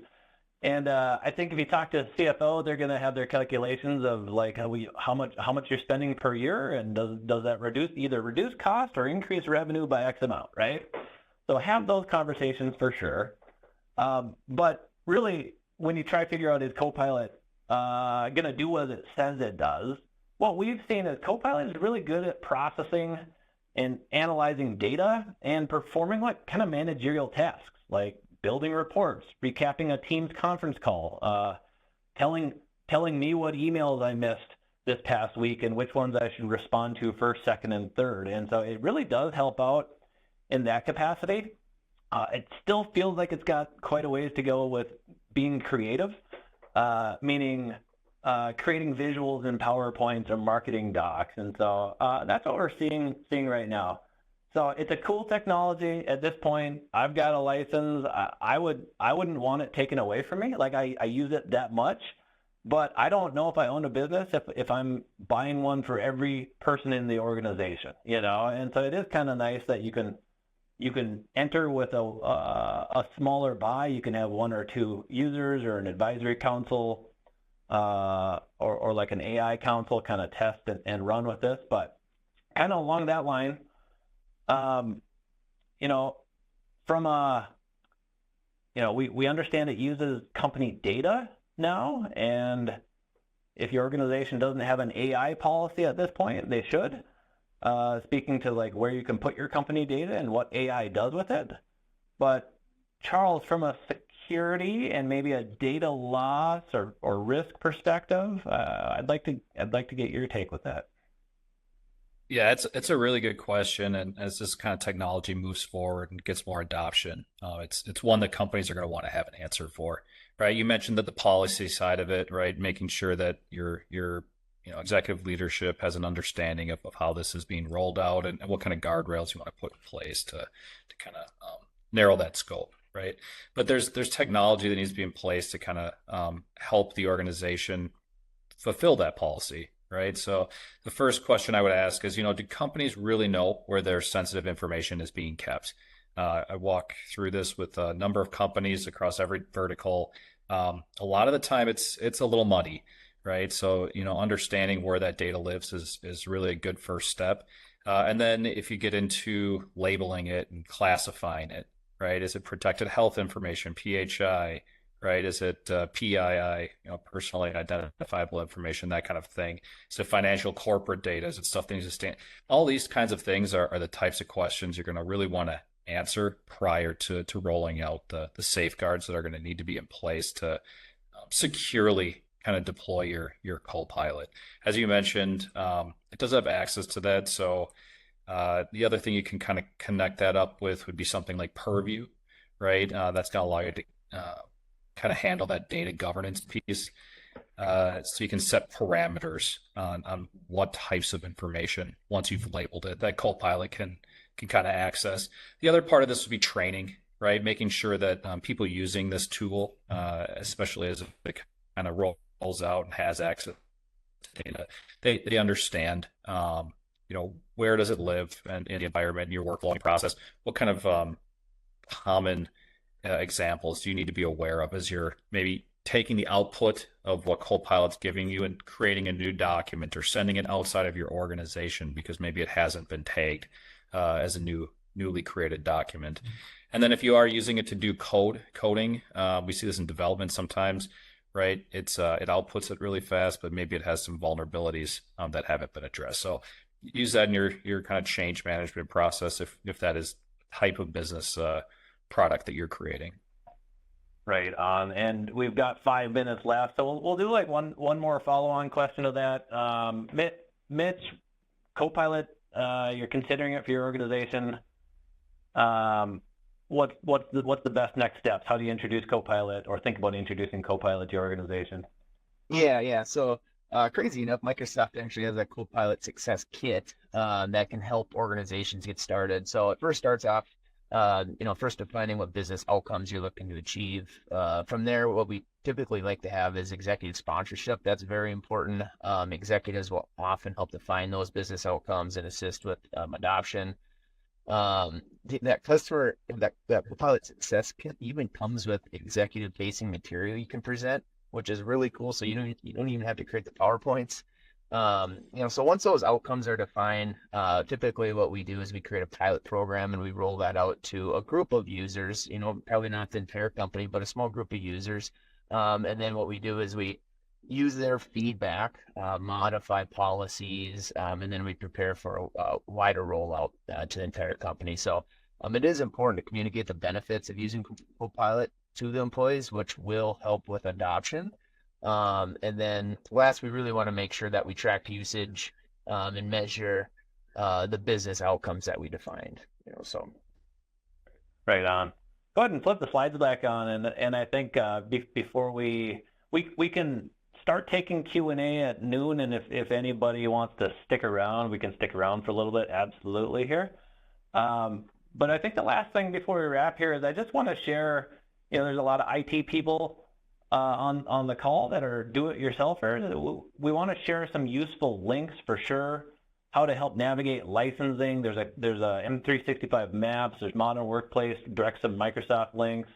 And I think if you talk to a CFO, they're going to have their calculations of like how much you're spending per year, and does that either reduce cost or increase revenue by X amount, right? So have those conversations for sure. But really, when you try to figure out is Copilot going to do what it says it does, what we've seen is Copilot is really good at processing and analyzing data and performing like kind of managerial tasks, like building reports, recapping a team's conference call, telling me what emails I missed this past week and which ones I should respond to first, second, and third. And so it really does help out in that capacity. It still feels like it's got quite a ways to go with being creative, meaning creating visuals in PowerPoints or marketing docs. And so that's what we're seeing right now. So it's a cool technology at this point. I've got a license. I wouldn't want it taken away from me. Like I use it that much, but I don't know if I own a business if I'm buying one for every person in the organization, you know. And so it is kind of nice that you can enter with a smaller buy. You can have 1 or 2 users or an advisory council or like an AI council kind of test and run with this. But kind of along that line, you know, from we understand it uses company data now, and if your organization doesn't have an AI policy at this point, they should. Speaking to like where you can put your company data and what AI does with it. But Charles, from a security and maybe a data loss or risk perspective, I'd like to get your take with that. Yeah, it's a really good question, and as this kind of technology moves forward and gets more adoption, it's one that companies are going to want to have an answer for, right? You mentioned that the policy side of it, right? Making sure that your executive leadership has an understanding of how this is being rolled out and what kind of guardrails you want to put in place to kind of narrow that scope, right? But there's technology that needs to be in place to kind of help the organization fulfill that policy, right? So the first question I would ask is, do companies really know where their sensitive information is being kept? I walk through this with a number of companies across every vertical. A lot of the time it's a little muddy, right? So, understanding where that data lives is really a good first step. And then if you get into labeling it and classifying it, right? Is it protected health information, PHI, right? Is it PII, personally identifiable information, that kind of thing? Is it financial corporate data? Is it stuff that needs to stand? All these kinds of things are the types of questions you're going to really want to answer prior to rolling out the safeguards that are going to need to be in place to securely kind of deploy your Copilot. As you mentioned, it does have access to that. So the other thing you can kind of connect that up with would be something like Purview, right? That's going to allow you to kind of handle that data governance piece. So you can set parameters on what types of information, once you've labeled it, that Copilot can kind of access. The other part of this would be training, right? Making sure that people using this tool, especially as it kind of rolls out and has access to data, they understand, where does it live and in the environment, in your workflow process, what kind of common examples do you need to be aware of as you're maybe taking the output of what Copilot's giving you and creating a new document or sending it outside of your organization because maybe it hasn't been tagged as a newly created document. And then if you are using it to do coding, we see this in development sometimes, right? It outputs it really fast, but maybe it has some vulnerabilities that haven't been addressed. So use that in your kind of change management process if that is the type of business product that you're creating. Right on. And we've got 5 minutes left, so we'll do like one more follow-on question to that. Mitch, Copilot, you're considering it for your organization. What's the best next steps? How do you introduce Copilot or think about introducing Copilot to your organization? Yeah. So crazy enough, Microsoft actually has a Copilot Success Kit that can help organizations get started. So it first starts off, first defining what business outcomes you're looking to achieve. From there, what we typically like to have is executive sponsorship. That's very important. Executives will often help define those business outcomes and assist with adoption. That Copilot Success Kit even comes with executive-facing material you can present, which is really cool. So you don't even have to create the PowerPoints. So once those outcomes are defined, typically what we do is we create a pilot program and we roll that out to a group of users, probably not the entire company, but a small group of users. And then what we do is we use their feedback, modify policies, and then we prepare for a wider rollout to the entire company. So it is important to communicate the benefits of using Copilot to the employees, which will help with adoption. And then last, we really want to make sure that we track usage and measure the business outcomes that we defined. So. Right on. go ahead and flip the slides back on, and I think before we can start taking Q&A at noon, and if anybody wants to stick around, we can stick around for a little bit, absolutely here. But I think the last thing before we wrap here is I just want to share, there's a lot of IT people on the call that are do-it-yourselfers. We want to share some useful links for sure, how to help navigate licensing. There's a M365 Maps, there's Modern Workplace, direct some Microsoft links.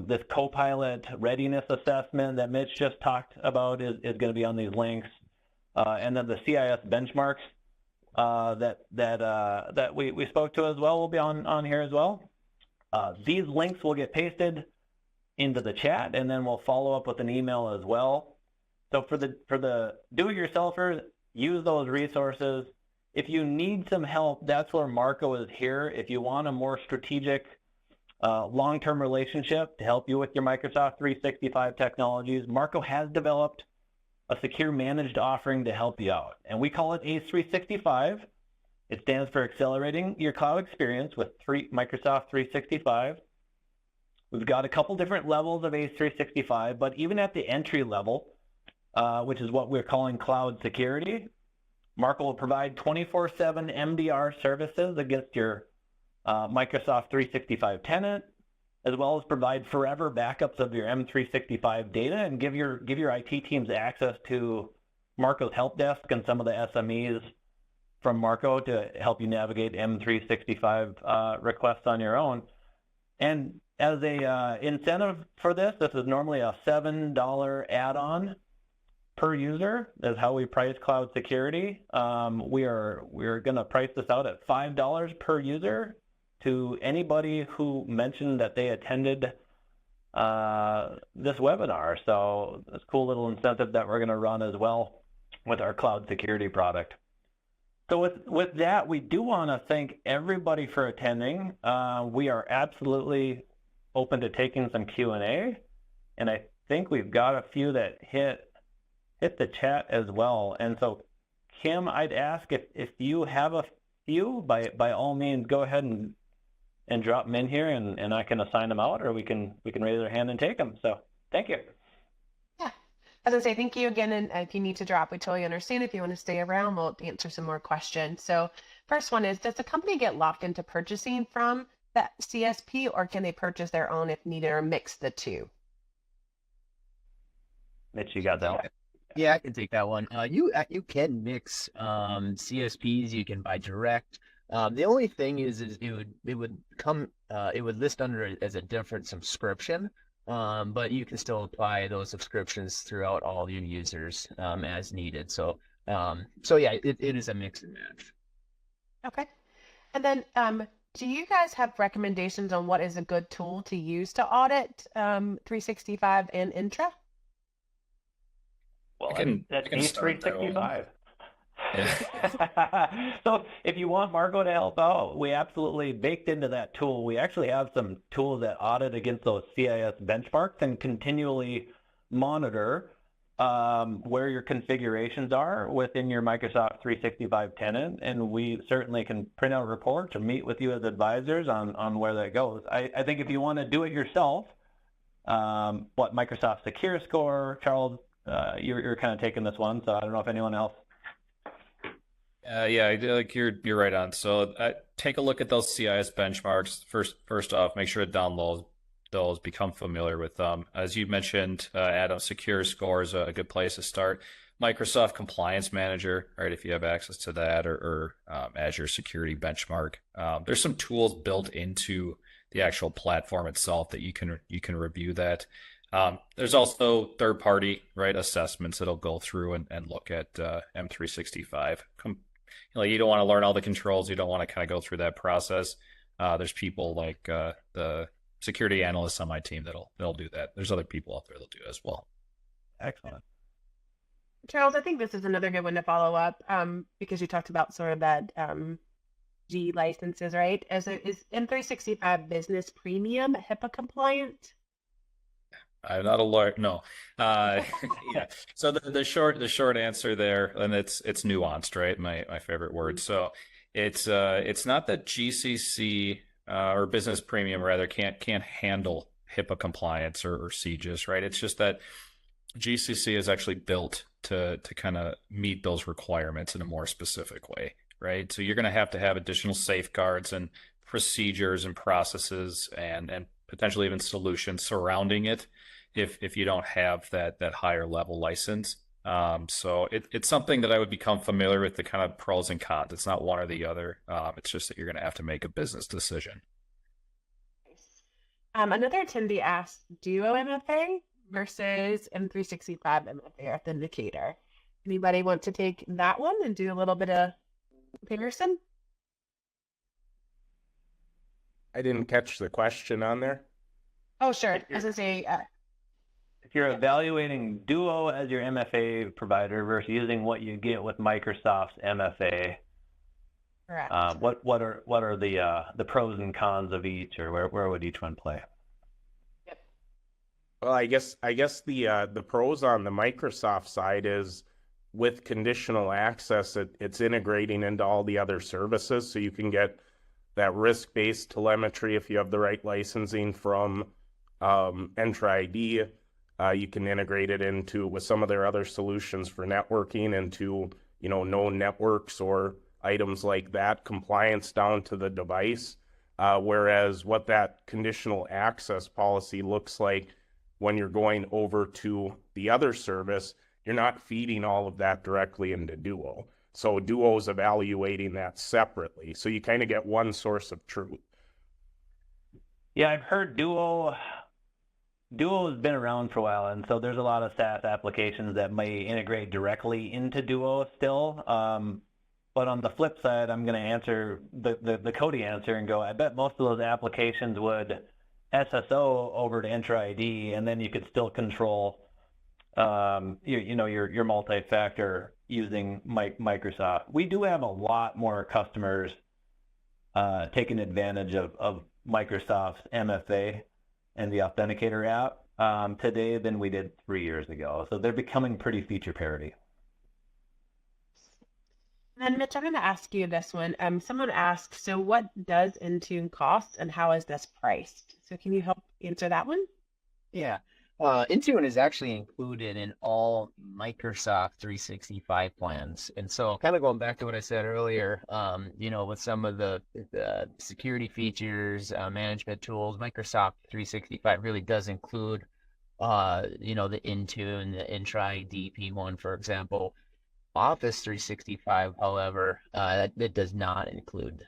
This Copilot readiness assessment that Mitch just talked about is going to be on these links. And then the CIS benchmarks that we spoke to as well will be on here as well. These links will get pasted into the chat, and then we'll follow up with an email as well. So for the do-it-yourselfers, use those resources. If you need some help, that's where Marco is here. If you want a more strategic long-term relationship to help you with your Microsoft 365 technologies, Marco has developed a secure managed offering to help you out. And we call it ACE 365. It stands for Accelerating Your Cloud Experience with Microsoft 365. We've got a couple different levels of ACE 365, but even at the entry level, which is what we're calling cloud security, Marco will provide 24/7 MDR services against your Microsoft 365 tenant, as well as provide forever backups of your M365 data and give your IT teams access to Marco's help desk and some of the SMEs from Marco to help you navigate M365 requests on your own. And as a incentive for this is normally a $7 add-on per user. That's how we price cloud security. We're going to price this out at $5 per user to anybody who mentioned that they attended this webinar. So it's a cool little incentive that we're going to run as well with our cloud security product. So with that, we do want to thank everybody for attending. We are absolutely open to taking some Q&A, and I think we've got a few that hit the chat as well. And so, Kim, I'd ask if you have a few, by all means, go ahead and drop them in here, and I can assign them out, or we can raise our hand and take them. So thank you. Yeah, as I say, thank you again. And if you need to drop, we totally understand. If you want to stay around, we'll answer some more questions. So first one is, does the company get locked into purchasing from that CSP, or can they purchase their own if needed, or mix the two? Mitch, you got that one? Yeah, I can take that one. You can mix CSPs. You can buy direct. The only thing is it would list under it as a different subscription, but you can still apply those subscriptions throughout all your users as needed. So yeah, it is a mix and match. Okay, and then do you guys have recommendations on what is a good tool to use to audit 365 and Intra? Well, that's ACE 365. Yeah. So if you want Marco to help out, we absolutely baked into that tool. We actually have some tools that audit against those CIS benchmarks and continually monitor where your configurations are within your Microsoft 365 tenant. And we certainly can print out reports or meet with you as advisors on where that goes. I think if you want to do it yourself, Microsoft Secure Score, Charles, you're kind of taking this one, so I don't know if anyone else. Yeah, like you're right on. So take a look at those CIS benchmarks. First off, make sure to download those, become familiar with them. As you mentioned, Adam, Secure Score is a good place to start. Microsoft Compliance Manager, right? If you have access to that, or Azure Security Benchmark, there's some tools built into the actual platform itself that you can review that. There's also third-party assessments that'll go through and look at M365. You don't want to learn all the controls. You don't want to kind of go through that process. There's people like the security analysts on my team that'll do that. There's other people out there that'll do it as well. Excellent. Charles, I think this is another good one to follow up because you talked about sort of that G licenses, right? Is M365 Business Premium HIPAA compliant? I'm not a lawyer. No. Yeah. So the short answer there, and it's nuanced, right? My favorite word. So it's not that GCC or business premium rather can't handle HIPAA compliance or CJIS, right? It's just that GCC is actually built to kind of meet those requirements in a more specific way, right? So you're going to have additional safeguards and procedures and processes and potentially even solutions surrounding it if you don't have that higher level license. So it's something that I would become familiar with, the kind of pros and cons. It's not one or the other. It's just that you're going to have to make a business decision. Another attendee asked, Duo MFA versus M365 MFA Authenticator. Anybody want to take that one and do a little bit of comparison? I didn't catch the question on there. Oh, sure. As I say, If you're evaluating Duo as your MFA provider versus using what you get with Microsoft's MFA, correct. what are the pros and cons of each, or where would each one play? Well, I guess the pros on the Microsoft side is with conditional access, it's integrating into all the other services, so you can get that risk-based telemetry if you have the right licensing from Entra ID. You can integrate it into with some of their other solutions for networking into known networks or items like that, compliance down to the device. Whereas what that conditional access policy looks like when you're going over to the other service, you're not feeding all of that directly into Duo. So Duo is evaluating that separately. So you kind of get one source of truth. Yeah, I've heard Duo has been around for a while, and so there's a lot of SaaS applications that may integrate directly into Duo still. But on the flip side, I'm going to answer the Cody answer and go, I bet most of those applications would SSO over to Entra ID, and then you could still control your multi-factor using Microsoft. We do have a lot more customers taking advantage of Microsoft's MFA and the Authenticator app today than we did 3 years ago. So they're becoming pretty feature parity. And Mitch, I'm going to ask you this one. Someone asked, so what does Intune cost and how is this priced? So can you help answer that one? Yeah. Intune is actually included in all Microsoft 365 plans. And so kind of going back to what I said earlier, with some of the security features, management tools, Microsoft 365 really does include, the Intune, the Entra ID P1, for example. Office 365, however, it does not include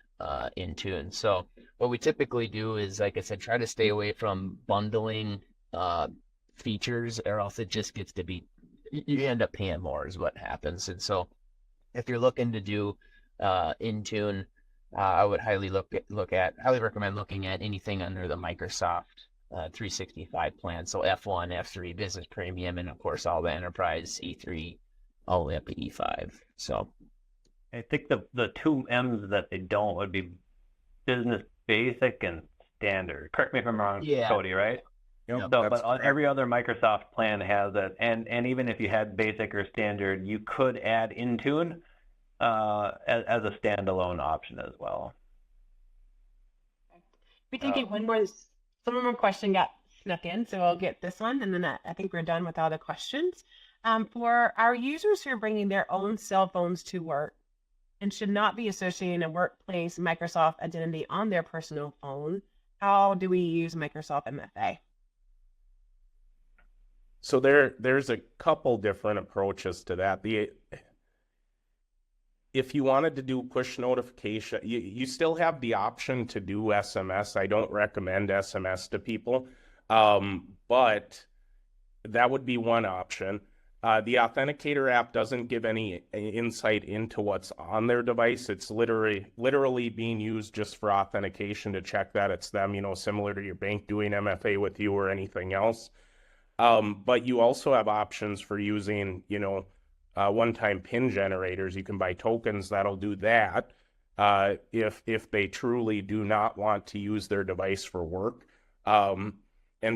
Intune. So what we typically do is, like I said, try to stay away from bundling features, or else it just gets to be, you end up paying more is what happens. And so if you're looking to do Intune, I would highly recommend looking at anything under the Microsoft 365 plan. So F1, F3, Business Premium, and of course all the Enterprise E3 all the way up to E5. So I think the two M's that they don't would be Business Basic and Standard. Correct me if I'm wrong, Yeah. Cody, right? Yep, So, that's but correct. every other Microsoft plan has it, and even if you had Basic or Standard, you could add Intune as a standalone option as well. We did get one more question got snuck in, so I'll get this one, and then I think we're done with all the questions. For our users who are bringing their own cell phones to work and should not be associating a workplace Microsoft identity on their personal phone, how do we use Microsoft MFA? So there's a couple different approaches to that. If you wanted to do push notification, you still have the option to do SMS. I don't recommend SMS to people, but that would be one option. The Authenticator app doesn't give any insight into what's on their device. It's literally being used just for authentication to check that it's them, similar to your bank doing MFA with you or anything else. But you also have options for using, one-time PIN generators. You can buy tokens that'll do that if they truly do not want to use their device for work. And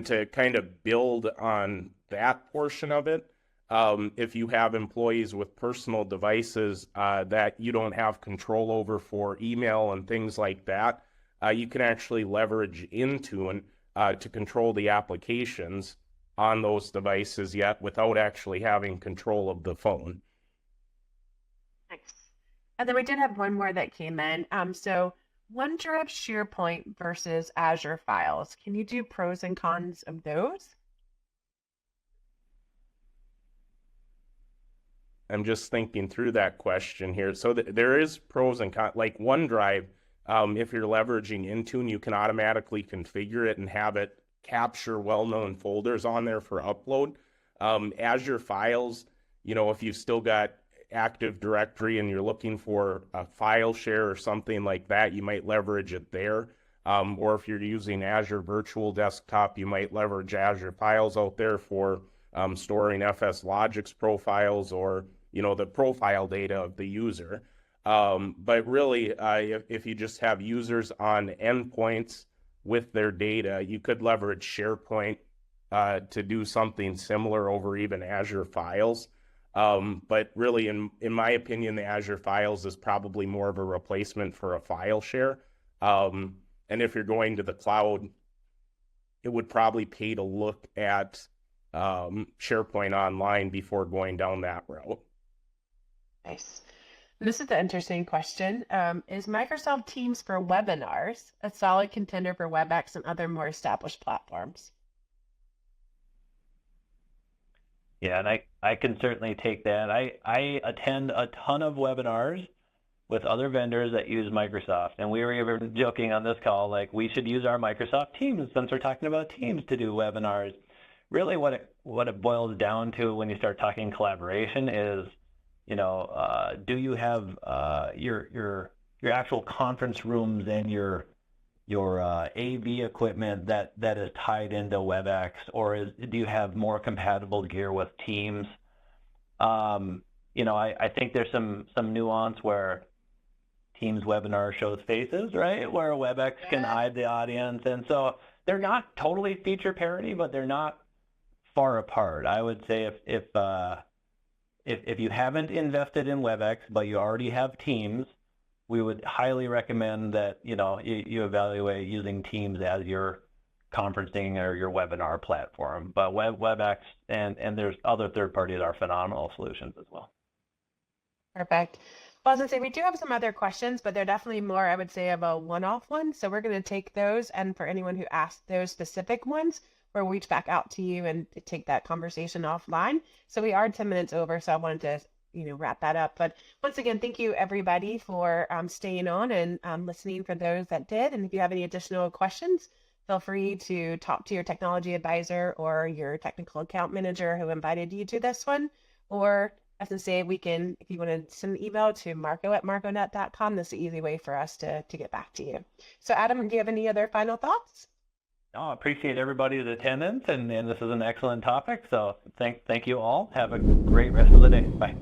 to kind of build on that portion of it, if you have employees with personal devices that you don't have control over for email and things like that, you can actually leverage Intune to control the applications on those devices yet without actually having control of the phone. Thanks. And then we did have one more that came in. So OneDrive, SharePoint versus Azure files. Can you do pros and cons of those? I'm just thinking through that question here. So there is pros and cons. Like OneDrive, if you're leveraging Intune, you can automatically configure it and have it capture well-known folders on there for upload. Azure files, if you've still got Active Directory and you're looking for a file share or something like that, you might leverage it there. Or if you're using Azure Virtual Desktop, you might leverage Azure Files out there for storing FS Logix profiles or the profile data of the user. But really, if you just have users on endpoints with their data, you could leverage SharePoint to do something similar over even Azure Files. But really, in my opinion, the Azure Files is probably more of a replacement for a file share. And if you're going to the cloud, it would probably pay to look at SharePoint Online before going down that route. Nice. This is the interesting question. Is Microsoft Teams for webinars a solid contender for WebEx and other more established platforms? Yeah, and I can certainly take that. I attend a ton of webinars with other vendors that use Microsoft, and we were even joking on this call, like we should use our Microsoft Teams since we're talking about Teams to do webinars. Really what it boils down to when you start talking collaboration is, do you have your actual conference rooms and your AV equipment that is tied into WebEx, or do you have more compatible gear with Teams? I think there's some nuance where Teams webinar shows faces, right? Where WebEx can hide the audience, and so they're not totally feature parity, but they're not far apart. I would say if you haven't invested in WebEx but you already have Teams, we would highly recommend that you evaluate using Teams as your conferencing or your webinar platform. But WebEx and there's other third parties are phenomenal solutions as well. Perfect. Well, as I say, we do have some other questions, but they're definitely more, I would say, of a one-off one. So we're going to take those, and for anyone who asked those specific ones, we'll reach back out to you and take that conversation offline. So we are 10 minutes over, so I wanted to wrap that up. But once again, thank you everybody for staying on and listening for those that did. And if you have any additional questions, feel free to talk to your technology advisor or your technical account manager who invited you to this one. Or as I say, if you want to send an email to marco@marconet.com, that's the easy way for us to get back to you. So Adam, do you have any other final thoughts? I appreciate everybody's attendance, and this is an excellent topic. So thank you all. Have a great rest of the day. Bye.